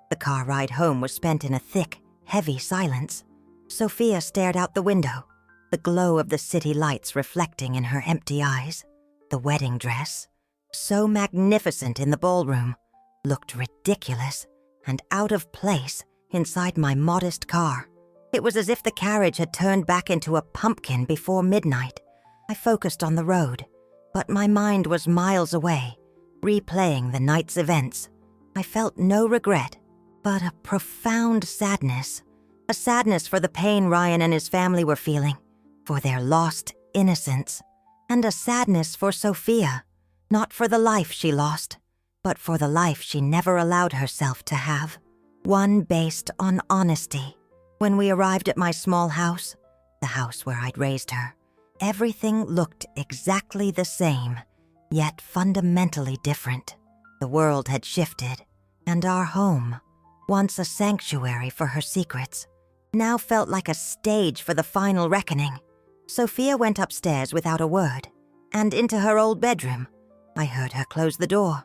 The car ride home was spent in a thick, heavy silence. Sophia stared out the window, the glow of the city lights reflecting in her empty eyes. The wedding dress, so magnificent in the ballroom, looked ridiculous and out of place inside my modest car. It was as if the carriage had turned back into a pumpkin before midnight. I focused on the road, but my mind was miles away, replaying the night's events. I felt no regret, but a profound sadness. A sadness for the pain Ryan and his family were feeling, for their lost innocence, and a sadness for Sophia, not for the life she lost, but for the life she never allowed herself to have. One based on honesty. When we arrived at my small house, the house where I'd raised her, everything looked exactly the same, yet fundamentally different. The world had shifted, and our home, once a sanctuary for her secrets, now felt like a stage for the final reckoning. Sophia went upstairs without a word, and into her old bedroom. I heard her close the door.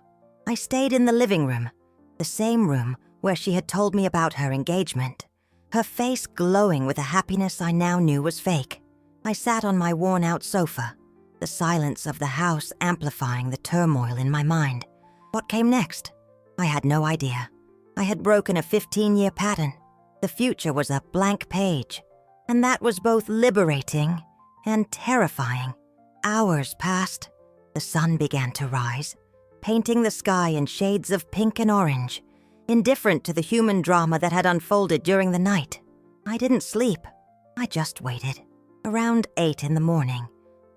I stayed in the living room, the same room where she had told me about her engagement, her face glowing with a happiness I now knew was fake. I sat on my worn-out sofa, the silence of the house amplifying the turmoil in my mind. What came next? I had no idea. I had broken a 15-year pattern. The future was a blank page, and that was both liberating and terrifying. Hours passed. The sun began to rise, painting the sky in shades of pink and orange, indifferent to the human drama that had unfolded during the night. I didn't sleep. I just waited. Around 8 in the morning,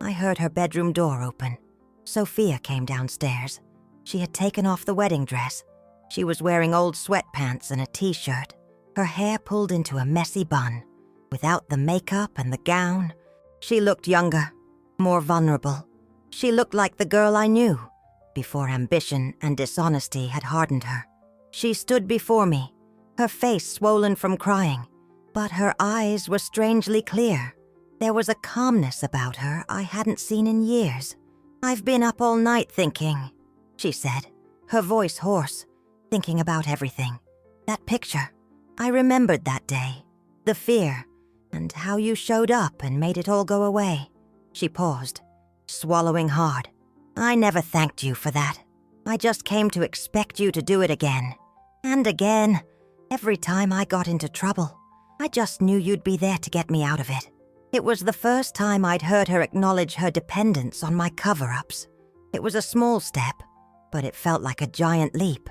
I heard her bedroom door open. Sophia came downstairs. She had taken off the wedding dress. She was wearing old sweatpants and a t-shirt, her hair pulled into a messy bun. Without the makeup and the gown, she looked younger, more vulnerable. She looked like the girl I knew, before ambition and dishonesty had hardened her. She stood before me, her face swollen from crying, but her eyes were strangely clear. There was a calmness about her I hadn't seen in years. "I've been up all night thinking," she said, her voice hoarse, thinking about everything. That picture. I remembered that day, the fear, and how you showed up and made it all go away. She paused, swallowing hard. "I never thanked you for that. I just came to expect you to do it again. And again, every time I got into trouble. I just knew you'd be there to get me out of it." It was the first time I'd heard her acknowledge her dependence on my cover-ups. It was a small step, but it felt like a giant leap.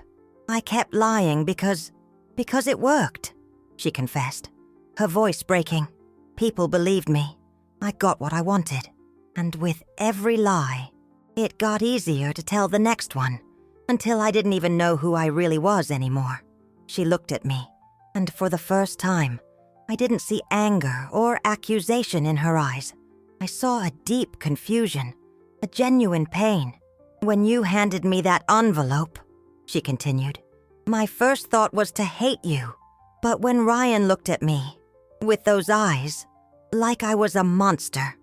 I kept lying because it worked, she confessed, her voice breaking. People believed me. I got what I wanted. And with every lie, it got easier to tell the next one, until I didn't even know who I really was anymore. She looked at me, and for the first time, I didn't see anger or accusation in her eyes. I saw a deep confusion, a genuine pain. When you handed me that envelope, she continued, my first thought was to hate you. But when Ryan looked at me, with those eyes, like I was a monster,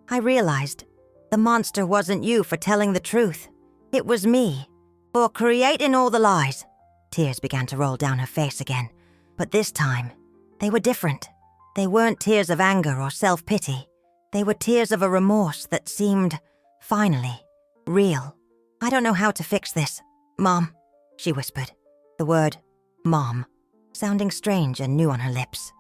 I realized the monster wasn't you for telling the truth. It was me, for creating all the lies. Tears began to roll down her face again, but this time, they were different. They weren't tears of anger or self-pity. They were tears of a remorse that seemed, finally, real. I don't know how to fix this, Mom, she whispered, the word Mom sounding strange and new on her lips.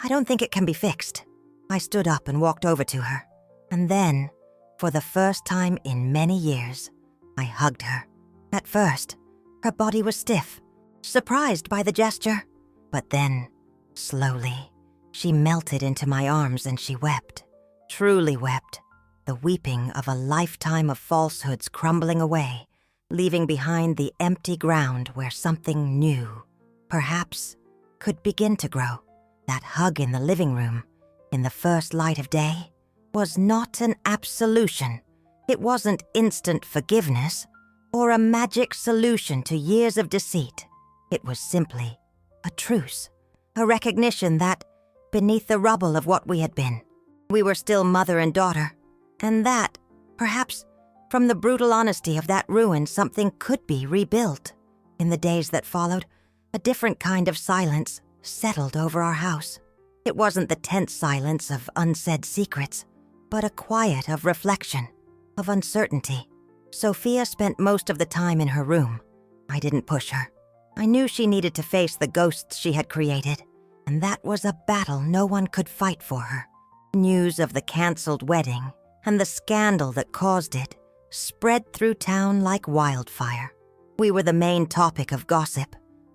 I don't think it can be fixed. I stood up and walked over to her, and then, for the first time in many years, I hugged her. At first, her body was stiff, surprised by the gesture, but then, slowly, she melted into my arms and she wept, truly wept, the weeping of a lifetime of falsehoods crumbling away, leaving behind the empty ground where something new, perhaps, could begin to grow. That hug in the living room, in the first light of day, was not an absolution. It wasn't instant forgiveness or a magic solution to years of deceit. It was simply a truce, a recognition that, beneath the rubble of what we had been, we were still mother and daughter, and that, perhaps, from the brutal honesty of that ruin, something could be rebuilt. In the days that followed, a different kind of silence settled over our house. It wasn't the tense silence of unsaid secrets, but a quiet of reflection, of uncertainty. Sophia spent most of the time in her room. I didn't push her. I knew she needed to face the ghosts she had created, and that was a battle no one could fight for her. News of the canceled wedding and the scandal that caused it spread through town like wildfire. We were the main topic of gossip,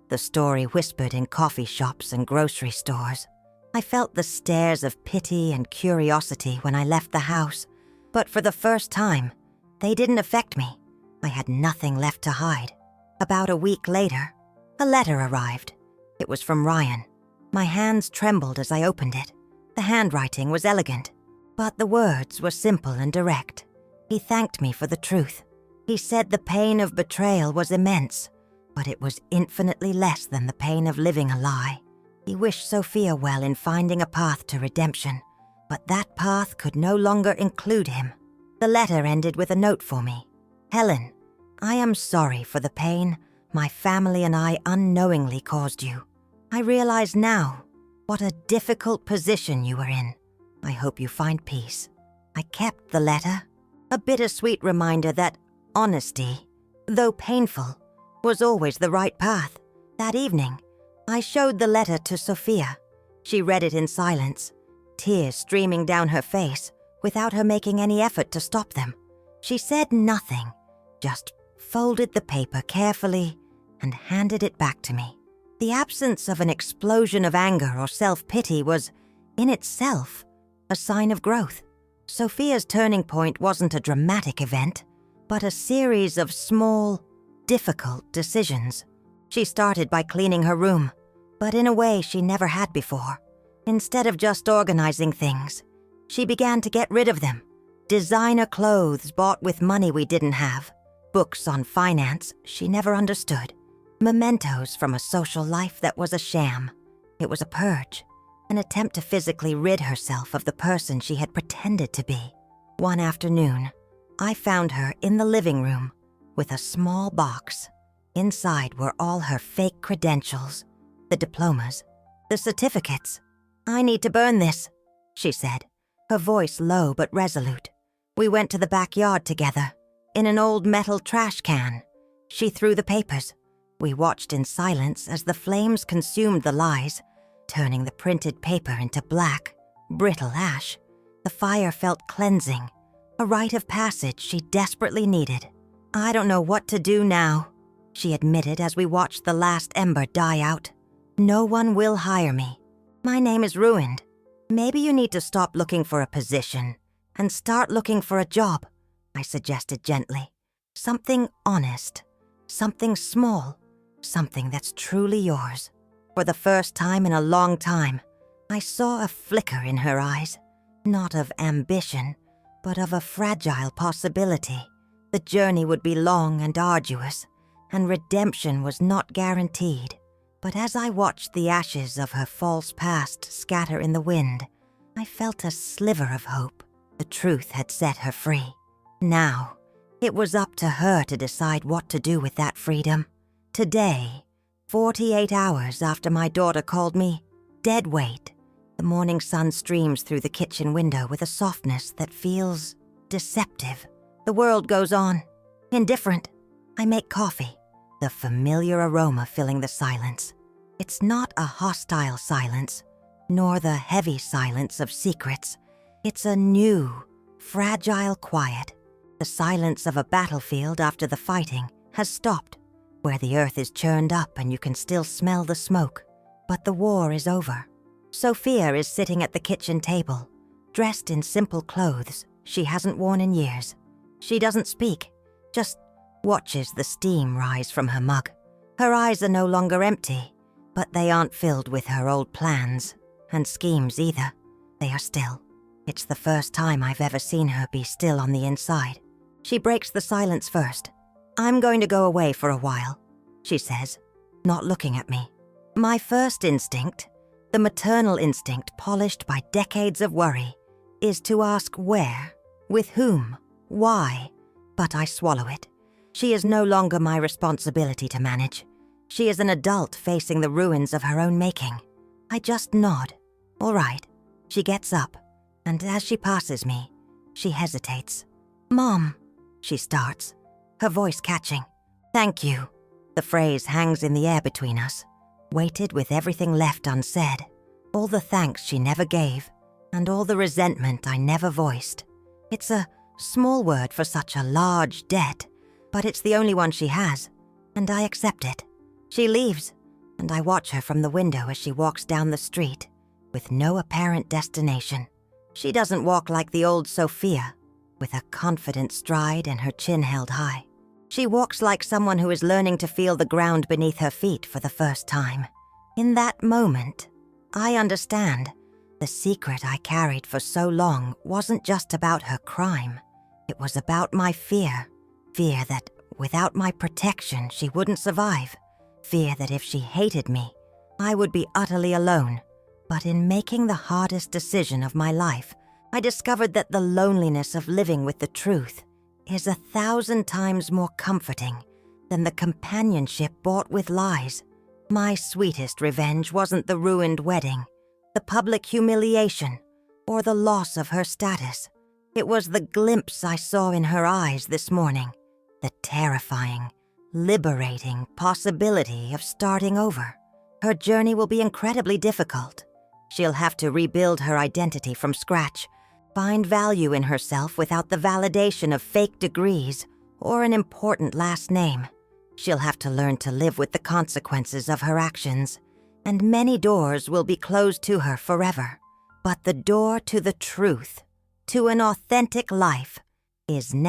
the story whispered in coffee shops and grocery stores. I felt the stares of pity and curiosity when I left the house, but for the first time, they didn't affect me. I had nothing left to hide. About a week later, a letter arrived. It was from Ryan. My hands trembled as I opened it. The handwriting was elegant, but the words were simple and direct. He thanked me for the truth. He said the pain of betrayal was immense, but it was infinitely less than the pain of living a lie. He wished Sophia well in finding a path to redemption, but that path could no longer include him. The letter ended with a note for me. Helen, I am sorry for the pain my family and I unknowingly caused you. I realize now what a difficult position you were in. I hope you find peace. I kept the letter, a bittersweet reminder that honesty, though painful, was always the right path. That evening, I showed the letter to Sophia. She read it in silence, tears streaming down her face, without her making any effort to stop them. She said nothing, just folded the paper carefully and handed it back to me. The absence of an explosion of anger or self-pity was, in itself, a sign of growth. Sophia's turning point wasn't a dramatic event, but a series of small, difficult decisions. She started by cleaning her room, but in a way she never had before. Instead of just organizing things, she began to get rid of them. Designer clothes bought with money we didn't have, books on finance she never understood, mementos from a social life that was a sham. It was a purge, an attempt to physically rid herself of the person she had pretended to be. One afternoon, I found her in the living room with a small box. Inside were all her fake credentials, the diplomas, the certificates. I need to burn this, she said, her voice low but resolute. We went to the backyard together, in an old metal trash can. She threw the papers. We watched in silence as the flames consumed the lies, turning the printed paper into black, brittle ash. The fire felt cleansing, a rite of passage she desperately needed. "I don't know what to do now," she admitted as we watched the last ember die out. "No one will hire me. My name is ruined. Maybe you need to stop looking for a position and start looking for a job," I suggested gently. "Something honest, something small, something that's truly yours." For the first time in a long time, I saw a flicker in her eyes, not of ambition, but of a fragile possibility. The journey would be long and arduous, and redemption was not guaranteed. But as I watched the ashes of her false past scatter in the wind, I felt a sliver of hope. The truth had set her free. Now, it was up to her to decide what to do with that freedom. Today, 48 hours after my daughter called me dead weight, the morning sun streams through the kitchen window with a softness that feels deceptive. The world goes on, indifferent. I make coffee, the familiar aroma filling the silence. It's not a hostile silence, nor the heavy silence of secrets. It's a new, fragile quiet. The silence of a battlefield after the fighting has stopped, where the earth is churned up and you can still smell the smoke. But the war is over. Sophia is sitting at the kitchen table, dressed in simple clothes she hasn't worn in years. She doesn't speak, just watches the steam rise from her mug. Her eyes are no longer empty, but they aren't filled with her old plans and schemes either. They are still. It's the first time I've ever seen her be still on the inside. She breaks the silence first. "I'm going to go away for a while," she says, not looking at me. My first instinct, the maternal instinct polished by decades of worry, is to ask where, with whom, why, but I swallow it. She is no longer my responsibility to manage. She is an adult facing the ruins of her own making. I just nod. "All right." She gets up, and as she passes me, she hesitates. "Mom," she starts, her voice catching. "Thank you." The phrase hangs in the air between us, weighted with everything left unsaid. All the thanks she never gave, and all the resentment I never voiced. It's a small word for such a large debt, but it's the only one she has, and I accept it. She leaves, and I watch her from the window as she walks down the street, with no apparent destination. She doesn't walk like the old Sophia, with a confident stride and her chin held high. She walks like someone who is learning to feel the ground beneath her feet for the first time. In that moment, I understand. The secret I carried for so long wasn't just about her crime. It was about my fear. Fear that without my protection she wouldn't survive. Fear that if she hated me, I would be utterly alone. But in making the hardest decision of my life, I discovered that the loneliness of living with the truth is 1,000 times more comforting than the companionship bought with lies. My sweetest revenge wasn't the ruined wedding, the public humiliation, or the loss of her status. It was the glimpse I saw in her eyes this morning, the terrifying, liberating possibility of starting over. Her journey will be incredibly difficult. She'll have to rebuild her identity from scratch, find value in herself without the validation of fake degrees or an important last name. She'll have to learn to live with the consequences of her actions, and many doors will be closed to her forever. But the door to the truth, to an authentic life, is now.